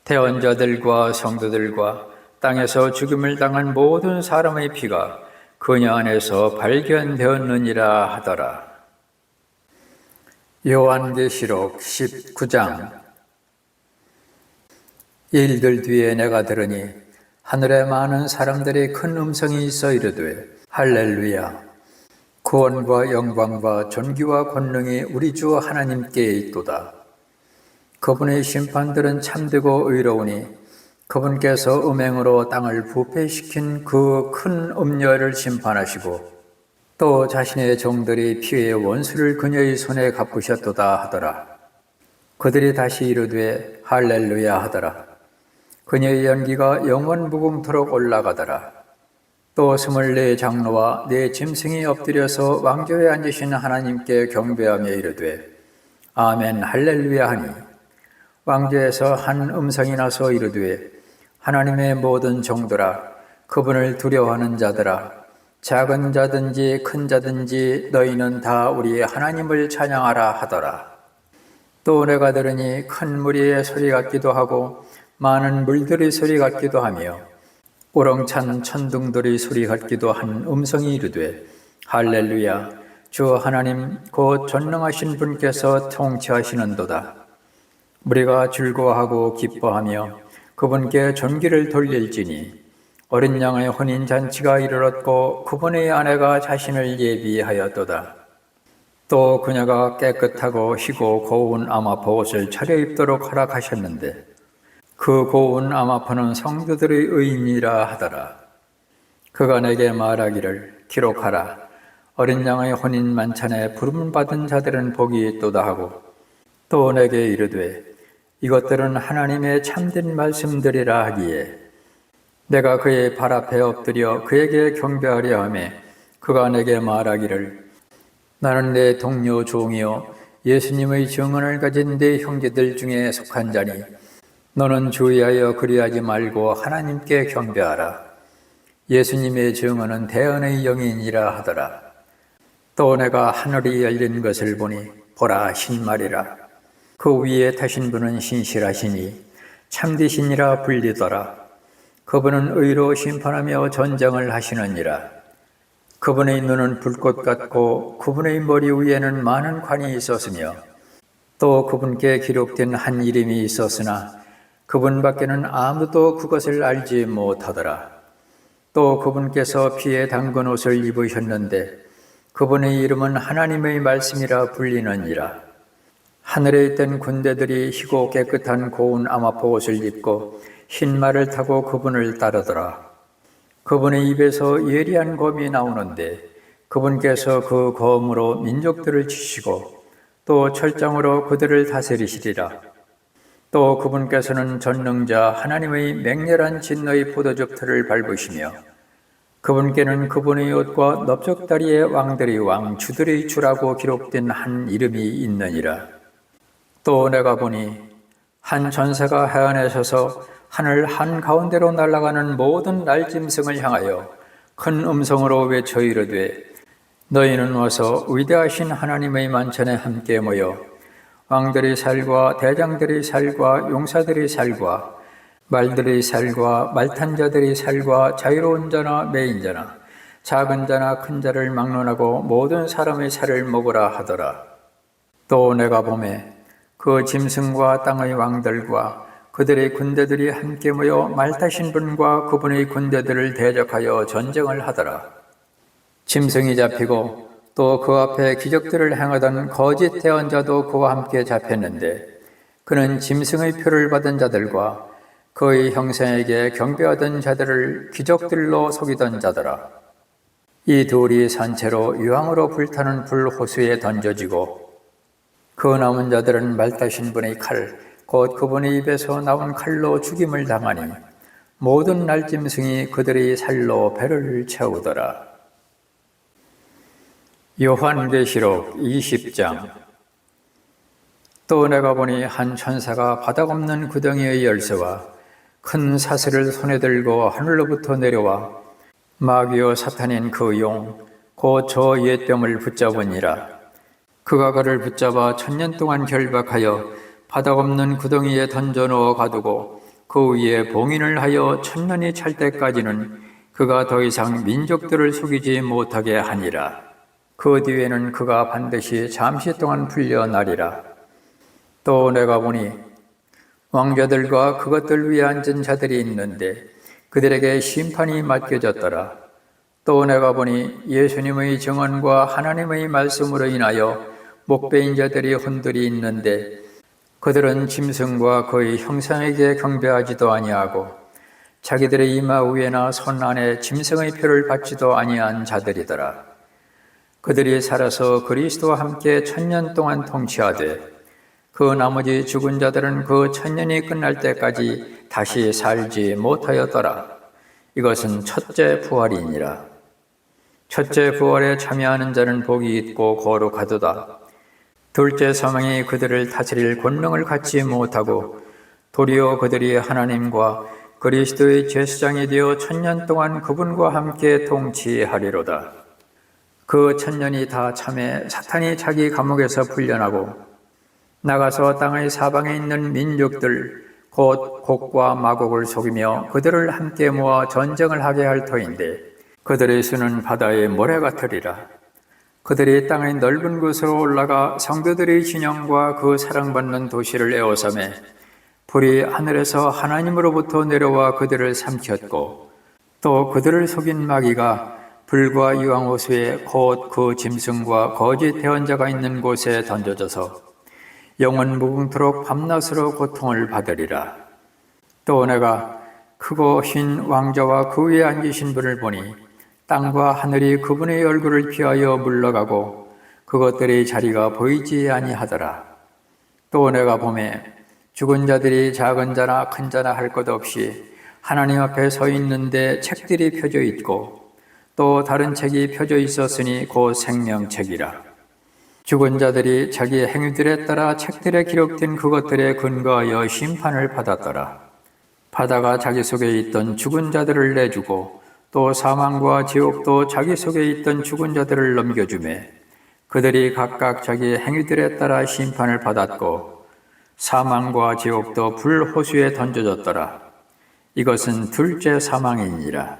대언자들과 성도들과 땅에서 죽음을 당한 모든 사람의 피가 그녀 안에서 발견되었느니라 하더라. 요한계시록 19장. 일들 뒤에 내가 들으니 하늘에 많은 사람들의 큰 음성이 있어 이르되 할렐루야 구원과 영광과 존귀와 권능이 우리 주 하나님께 있도다. 그분의 심판들은 참되고 의로우니 그분께서 음행으로 땅을 부패시킨 그 큰 음녀를 심판하시고 또 자신의 종들이 피의 원수를 그녀의 손에 갚으셨도다 하더라. 그들이 다시 이르되 할렐루야 하더라. 그녀의 연기가 영원 무궁토록 올라가더라. 또 24 장로와 네 짐승이 엎드려서 왕좌에 앉으신 하나님께 경배하며 이르되 아멘 할렐루야 하니 왕좌에서 한 음성이 나서 이르되 하나님의 모든 종들아 그분을 두려워하는 자들아 작은 자든지 큰 자든지 너희는 다 우리 하나님을 찬양하라 하더라. 또 내가 들으니 큰 무리의 소리 같기도 하고 많은 물들의 소리 같기도 하며 우렁찬 천둥들의 소리 같기도 한 음성이 이르되 할렐루야 주 하나님 곧 전능하신 분께서 통치하시는도다. 무리가 즐거워하고 기뻐하며 그분께 존귀를 돌릴지니 어린 양의 혼인잔치가 이르렀고 그분의 아내가 자신을 예비하였도다. 또 그녀가 깨끗하고 희고 고운 암화포 옷을 차려입도록 허락하셨는데 그 고운 암화포는 성도들의 의인이라 하더라. 그가 내게 말하기를 기록하라. 어린 양의 혼인 만찬에 부름받은 자들은 복이 있도다 하고 또 내게 이르되 이것들은 하나님의 참된 말씀들이라 하기에 내가 그의 발 앞에 엎드려 그에게 경배하려 하매 그가 내게 말하기를 나는 내 동료 종이요 예수님의 증언을 가진 내 형제들 중에 속한 자니 너는 주의하여 그리하지 말고 하나님께 경배하라. 예수님의 증언은 대언의 영이니라 하더라. 또 내가 하늘이 열린 것을 보니 보라 신말이라. 그 위에 타신 분은 신실하시니 참되시니라 불리더라. 그분은 의로 심판하며 전쟁을 하시느니라. 그분의 눈은 불꽃 같고 그분의 머리 위에는 많은 관이 있었으며 또 그분께 기록된 한 이름이 있었으나 그분밖에는 아무도 그것을 알지 못하더라. 또 그분께서 피에 담근 옷을 입으셨는데 그분의 이름은 하나님의 말씀이라 불리느니라. 하늘에 있던 군대들이 희고 깨끗한 고운 아마포 옷을 입고 흰 말을 타고 그분을 따르더라. 그분의 입에서 예리한 검이 나오는데 그분께서 그 검으로 민족들을 치시고 또 철장으로 그들을 다스리시리라. 또 그분께서는 전능자 하나님의 맹렬한 진노의 포도즙 틀을 밟으시며 그분께는 그분의 옷과 넓적다리의 왕들의 왕 주들의 주라고 기록된 한 이름이 있느니라. 또 내가 보니 한 전사가 해안에 서서 하늘 한가운데로 날아가는 모든 날짐승을 향하여 큰 음성으로 외쳐 이르되 너희는 와서 위대하신 하나님의 만찬에 함께 모여 왕들의 살과 대장들의 살과 용사들의 살과 말들의 살과 말탄 자들의 살과 자유로운 자나 매인 자나 작은 자나 큰 자를 막론하고 모든 사람의 살을 먹으라 하더라. 또 내가 보매 그 짐승과 땅의 왕들과 그들의 군대들이 함께 모여 말 타신 분과 그분의 군대들을 대적하여 전쟁을 하더라. 짐승이 잡히고 또 그 앞에 기적들을 행하던 거짓 대언자도 그와 함께 잡혔는데 그는 짐승의 표를 받은 자들과 그의 형상에게 경배하던 자들을 기적들로 속이던 자더라. 이 둘이 산채로 유황으로 불타는 불호수에 던져지고 그 남은 자들은 말 타신 분의 칼, 곧 그분의 입에서 나온 칼로 죽임을 당하니 모든 날짐승이 그들의 살로 배를 채우더라. 요한계시록 20장. 또 내가 보니 한 천사가 바닥 없는 구덩이의 열쇠와 큰 사슬을 손에 들고 하늘로부터 내려와 마귀요 사탄인 그 용, 곧 저 옛병을 붙잡으니라. 그가 그를 붙잡아 1000년 동안 결박하여 바닥 없는 구덩이에 던져 넣어 가두고 그 위에 봉인을 하여 1000년이 찰 때까지는 그가 더 이상 민족들을 속이지 못하게 하니라. 그 뒤에는 그가 반드시 잠시 동안 풀려나리라. 또 내가 보니 왕자들과 그것들 위에 앉은 자들이 있는데 그들에게 심판이 맡겨졌더라. 또 내가 보니 예수님의 증언과 하나님의 말씀으로 인하여 목배인 자들이 혼들이 있는데 그들은 짐승과 그의 형상에게 경배하지도 아니하고 자기들의 이마 위에나 손 안에 짐승의 표를 받지도 아니한 자들이더라. 그들이 살아서 그리스도와 함께 1000년 동안 통치하되 그 나머지 죽은 자들은 그 1000년이 끝날 때까지 다시 살지 못하였더라. 이것은 첫째 부활이니라. 첫째 부활에 참여하는 자는 복이 있고 거룩하도다. 둘째 사망이 그들을 다스릴 권능을 갖지 못하고 도리어 그들이 하나님과 그리스도의 제사장이 되어 1000년 동안 그분과 함께 통치하리로다. 그 1000년이 다 참에 사탄이 자기 감옥에서 풀려나고 나가서 땅의 사방에 있는 민족들 곧 곡과 마곡을 속이며 그들을 함께 모아 전쟁을 하게 할 터인데 그들의 수는 바다의 모래 같으리라. 그들이 땅의 넓은 곳으로 올라가 성도들의 진영과 그 사랑받는 도시를 에워싸매 불이 하늘에서 하나님으로부터 내려와 그들을 삼켰고 또 그들을 속인 마귀가 불과 유황호수에 곧 그 짐승과 거짓 대언자가 있는 곳에 던져져서 영원 무궁토록 밤낮으로 고통을 받으리라. 또 내가 크고 흰 왕자와 그 위에 앉으신 분을 보니 땅과 하늘이 그분의 얼굴을 피하여 물러가고 그것들의 자리가 보이지 아니하더라. 또 내가 보매 죽은 자들이 작은 자나 큰 자나 할 것 없이 하나님 앞에 서 있는데 책들이 펴져 있고 또 다른 책이 펴져 있었으니 곧 생명책이라. 죽은 자들이 자기 행위들에 따라 책들에 기록된 그것들에 근거하여 심판을 받았더라. 바다가 자기 속에 있던 죽은 자들을 내주고 또 사망과 지옥도 자기 속에 있던 죽은 자들을 넘겨주매 그들이 각각 자기 행위들에 따라 심판을 받았고 사망과 지옥도 불호수에 던져졌더라. 이것은 둘째 사망이니라.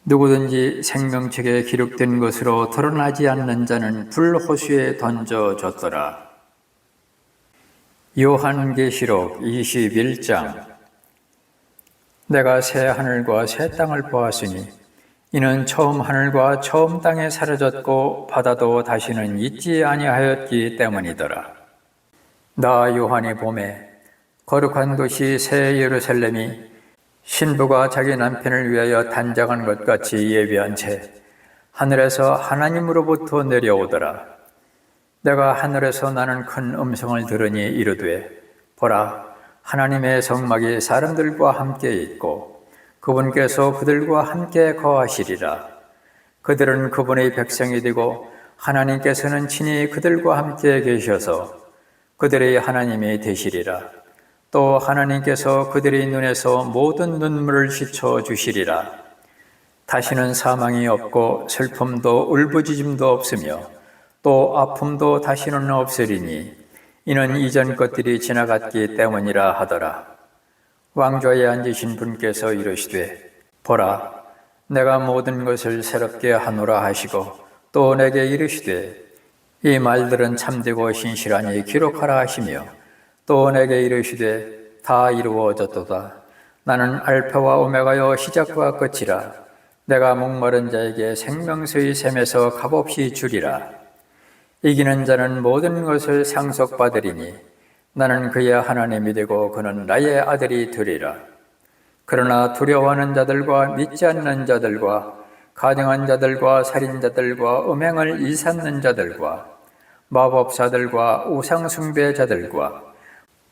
누구든지 생명책에 기록된 것으로 드러나지 않는 자는 불호수에 던져졌더라. 요한계시록 21장. 내가 새 하늘과 새 땅을 보았으니 이는 처음 하늘과 처음 땅에 사라졌고 바다도 다시는 있지 아니하였기 때문이더라. 나 요한이 보매 거룩한 도시 새 예루살렘이 신부가 자기 남편을 위하여 단장한 것 같이 예비한 채 하늘에서 하나님으로부터 내려오더라. 내가 하늘에서 나는 큰 음성을 들으니 이르되 보라, 하나님의 성막이 사람들과 함께 있고 그분께서 그들과 함께 거하시리라. 그들은 그분의 백성이 되고 하나님께서는 친히 그들과 함께 계셔서 그들의 하나님이 되시리라. 또 하나님께서 그들의 눈에서 모든 눈물을 씻어 주시리라. 다시는 사망이 없고 슬픔도 울부짖음도 없으며 또 아픔도 다시는 없으리니 이는 이전 것들이 지나갔기 때문이라 하더라. 왕좌에 앉으신 분께서 이르시되 보라, 내가 모든 것을 새롭게 하노라 하시고 또 내게 이르시되 이 말들은 참되고 신실하니 기록하라 하시며 또 내게 이르시되 다 이루어졌도다. 나는 알파와 오메가요 시작과 끝이라. 내가 목마른 자에게 생명수의 샘에서 값없이 주리라. 이기는 자는 모든 것을 상속받으리니 나는 그의 하나님이 되고 그는 나의 아들이 되리라. 그러나 두려워하는 자들과 믿지 않는 자들과 가증한 자들과 살인자들과 음행을 일삼는 자들과 마법사들과 우상숭배자들과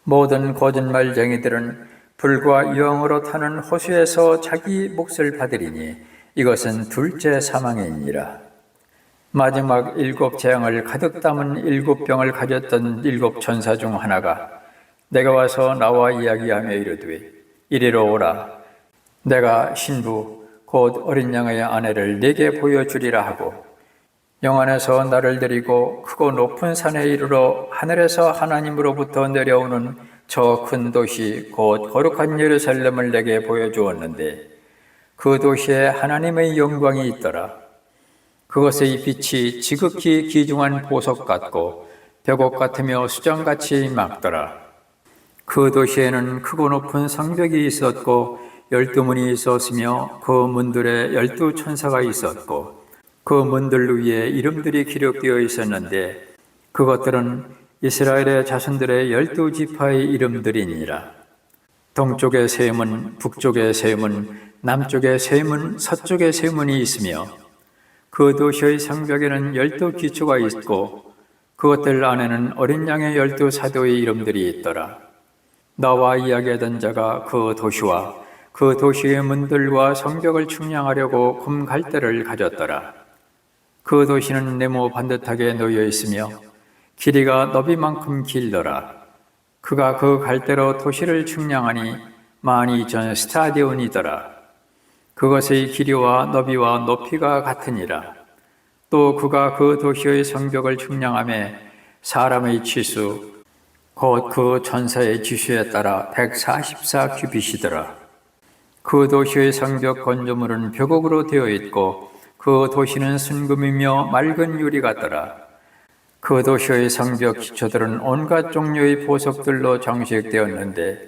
모든 거짓말쟁이들은 불과 유황으로 타는 호수에서 자기 몫을 받으리니 이것은 둘째 사망이니라. 마지막 7 재앙을 가득 담은 7 병을 가졌던 7 천사 중 하나가 내가 와서 나와 이야기하며 이르되 이리로 오라. 내가 신부 곧 어린 양의 아내를 네게 보여주리라 하고 영안에서 나를 데리고 크고 높은 산에 이르러 하늘에서 하나님으로부터 내려오는 저 큰 도시 곧 거룩한 예루살렘을 내게 보여주었는데 그 도시에 하나님의 영광이 있더라. 그것의 빛이 지극히 귀중한 보석 같고 벽옥 같으며 수정같이 맑더라. 그 도시에는 크고 높은 성벽이 있었고 12문이 있었으며 그 문들에 12 천사가 있었고 그 문들 위에 이름들이 기록되어 있었는데 그것들은 이스라엘의 자손들의 12지파의 이름들이니라. 동쪽에 세 문, 북쪽에 세 문, 남쪽에 세 문, 서쪽에 세 문이 있으며 그 도시의 성벽에는 12 기초가 있고 그것들 안에는 어린 양의 12 사도의 이름들이 있더라. 나와 이야기하던 자가 그 도시와 그 도시의 문들과 성벽을 측량하려고 금갈대를 가졌더라. 그 도시는 네모 반듯하게 놓여 있으며 길이가 너비만큼 길더라. 그가 그 갈대로 도시를 측량하니 12,000 스타디온이더라. 그것의 길이와 너비와 높이가 같으니라. 또 그가 그 도시의 성벽을 측량하며 사람의 치수 곧 그 천사의 지수에 따라 144 규빗이더라. 그 도시의 성벽 건조물은 벽옥으로 되어 있고 그 도시는 순금이며 맑은 유리 같더라. 그 도시의 성벽 기초들은 온갖 종류의 보석들로 장식되었는데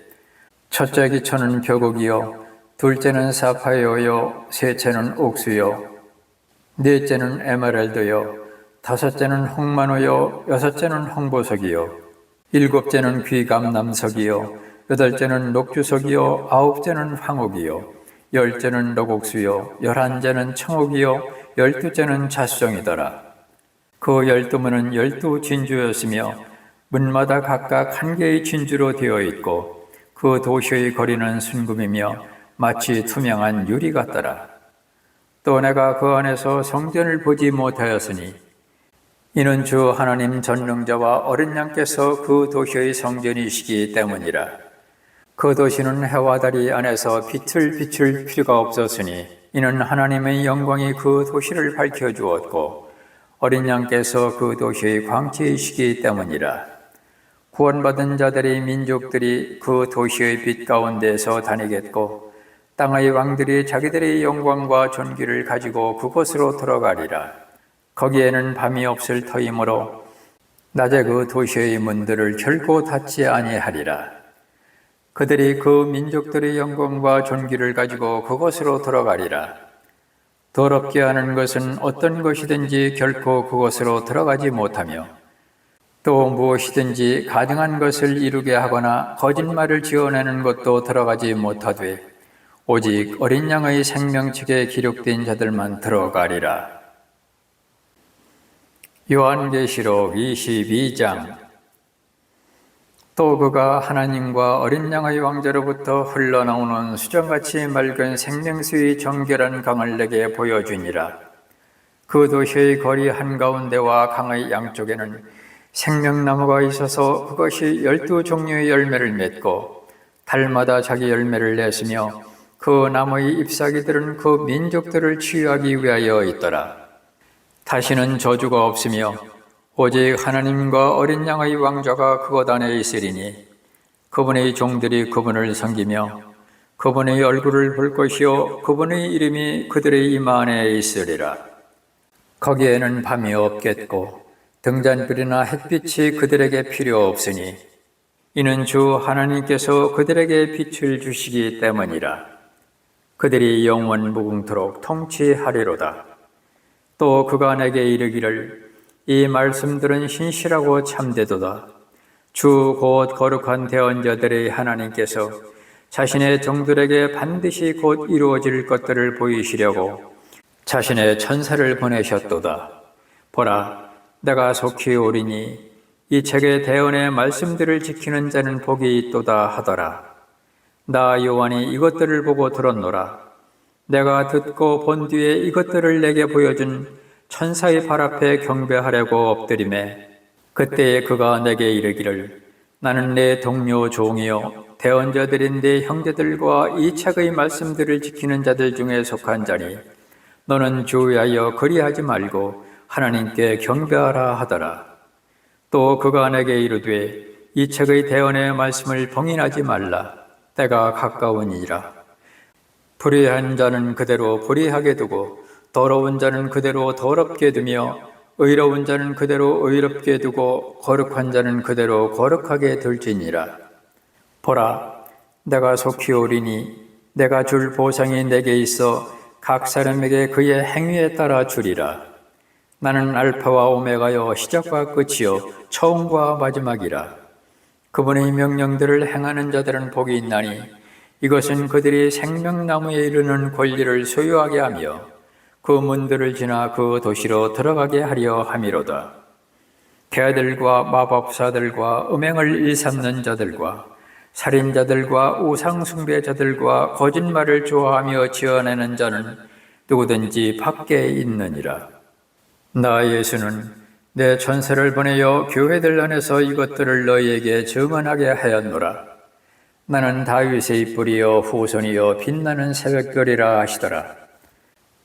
첫째 기초는 벽옥이요 둘째는 사파이어요 셋째는 옥수요 넷째는 에메랄드요 다섯째는 홍만호요 여섯째는 홍보석이요 일곱째는 귀감남석이요 여덟째는 녹주석이요 아홉째는 황옥이요 열째는 녹옥수요 11째는 청옥이요 12째는 잣송이더라. 그 12문은 12 진주였으며 문마다 각각 한 개의 진주로 되어 있고 그 도시의 거리는 순금이며 마치 투명한 유리 같더라. 또 내가 그 안에서 성전을 보지 못하였으니 이는 주 하나님 전능자와 어린 양께서 그 도시의 성전이시기 때문이라. 그 도시는 해와 달이 안에서 빛을 비출 필요가 없었으니 이는 하나님의 영광이 그 도시를 밝혀주었고 어린 양께서 그 도시의 광채이시기 때문이라. 구원받은 자들의 민족들이 그 도시의 빛 가운데서 다니겠고 땅의 왕들이 자기들의 영광과 존귀를 가지고 그곳으로 들어가리라. 거기에는 밤이 없을 터이므로 낮에 그 도시의 문들을 결코 닫지 아니하리라. 그들이 그 민족들의 영광과 존귀를 가지고 그곳으로 들어가리라. 더럽게 하는 것은 어떤 것이든지 결코 그곳으로 들어가지 못하며 또 무엇이든지 가증한 것을 이루게 하거나 거짓말을 지어내는 것도 들어가지 못하되 오직 어린 양의 생명책에 기록된 자들만 들어가리라. 요한계시록 22장. 또 그가 하나님과 어린 양의 왕자로부터 흘러나오는 수정같이 맑은 생명수의 정결한 강을 내게 보여주니라. 그 도시의 거리 한가운데와 강의 양쪽에는 생명나무가 있어서 그것이 12종류의 열매를 맺고 달마다 자기 열매를 냈으며 그 나무의 잎사귀들은 그 민족들을 치유하기 위하여 있더라. 다시는 저주가 없으며 오직 하나님과 어린 양의 왕좌가 그것 안에 있으리니 그분의 종들이 그분을 섬기며 그분의 얼굴을 볼 것이요 그분의 이름이 그들의 이마 안에 있으리라. 거기에는 밤이 없겠고 등잔불이나 햇빛이 그들에게 필요 없으니 이는 주 하나님께서 그들에게 빛을 주시기 때문이라. 그들이 영원 무궁토록 통치하리로다. 또 그가 내게 이르기를 이 말씀들은 신실하고 참되도다. 주 곧 거룩한 대언자들의 하나님께서 자신의 종들에게 반드시 곧 이루어질 것들을 보이시려고 자신의 천사를 보내셨도다. 보라, 내가 속히 오리니 이 책의 대언의 말씀들을 지키는 자는 복이 있도다 하더라. 나 요한이 이것들을 보고 들었노라. 내가 듣고 본 뒤에 이것들을 내게 보여준 천사의 발 앞에 경배하려고 엎드리매 그때에 그가 내게 이르기를 나는 내 동료 종이요 대언자들인 내 형제들과 이 책의 말씀들을 지키는 자들 중에 속한 자니 너는 주의하여 그리하지 말고 하나님께 경배하라 하더라. 또 그가 내게 이르되 이 책의 대언의 말씀을 봉인하지 말라. 때가 가까우니라. 불의한 자는 그대로 불의하게 두고 더러운 자는 그대로 더럽게 두며 의로운 자는 그대로 의롭게 두고 거룩한 자는 그대로 거룩하게 둘지니라. 보라, 내가 속히 오리니 내가 줄 보상이 내게 있어 각 사람에게 그의 행위에 따라 주리라. 나는 알파와 오메가요 시작과 끝이요 처음과 마지막이라. 그분의 명령들을 행하는 자들은 복이 있나니 이것은 그들이 생명나무에 이르는 권리를 소유하게 하며 그 문들을 지나 그 도시로 들어가게 하려 함이로다. 개들과 마법사들과 음행을 일삼는 자들과 살인자들과 우상숭배자들과 거짓말을 좋아하며 지어내는 자는 누구든지 밖에 있느니라. 나 예수는 내 천사를 보내어 교회들 안에서 이것들을 너희에게 증언하게 하였노라. 나는 다윗의 뿌리요 후손이요 빛나는 새벽별이라 하시더라.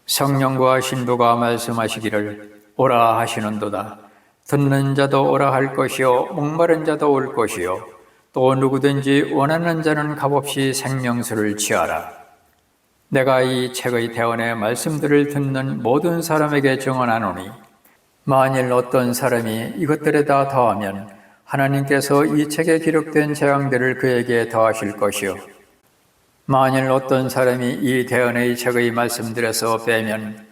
성령과 신부가 말씀하시기를 오라 하시는도다. 듣는 자도 오라 할 것이요 목마른 자도 올 것이요 또 누구든지 원하는 자는 값없이 생명수를 취하라. 내가 이 책의 대언의 말씀들을 듣는 모든 사람에게 증언하노니 만일 어떤 사람이 이것들에다 더하면 하나님께서 이 책에 기록된 재앙들을 그에게 더하실 것이요 만일 어떤 사람이 이 대언의 책의 말씀들에서 빼면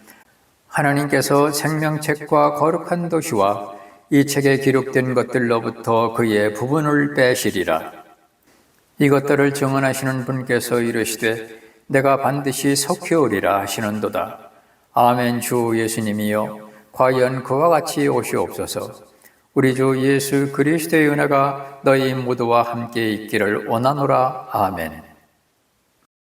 하나님께서 생명책과 거룩한 도시와 이 책에 기록된 것들로부터 그의 부분을 빼시리라. 이것들을 증언하시는 분께서 이르시되 내가 반드시 속히 오리라 하시는도다. 아멘. 주 예수님이여 과연 그와 같이 오시옵소서. 우리 주 예수 그리스도의 은혜가 너희 모두와 함께 있기를 원하노라. 아멘.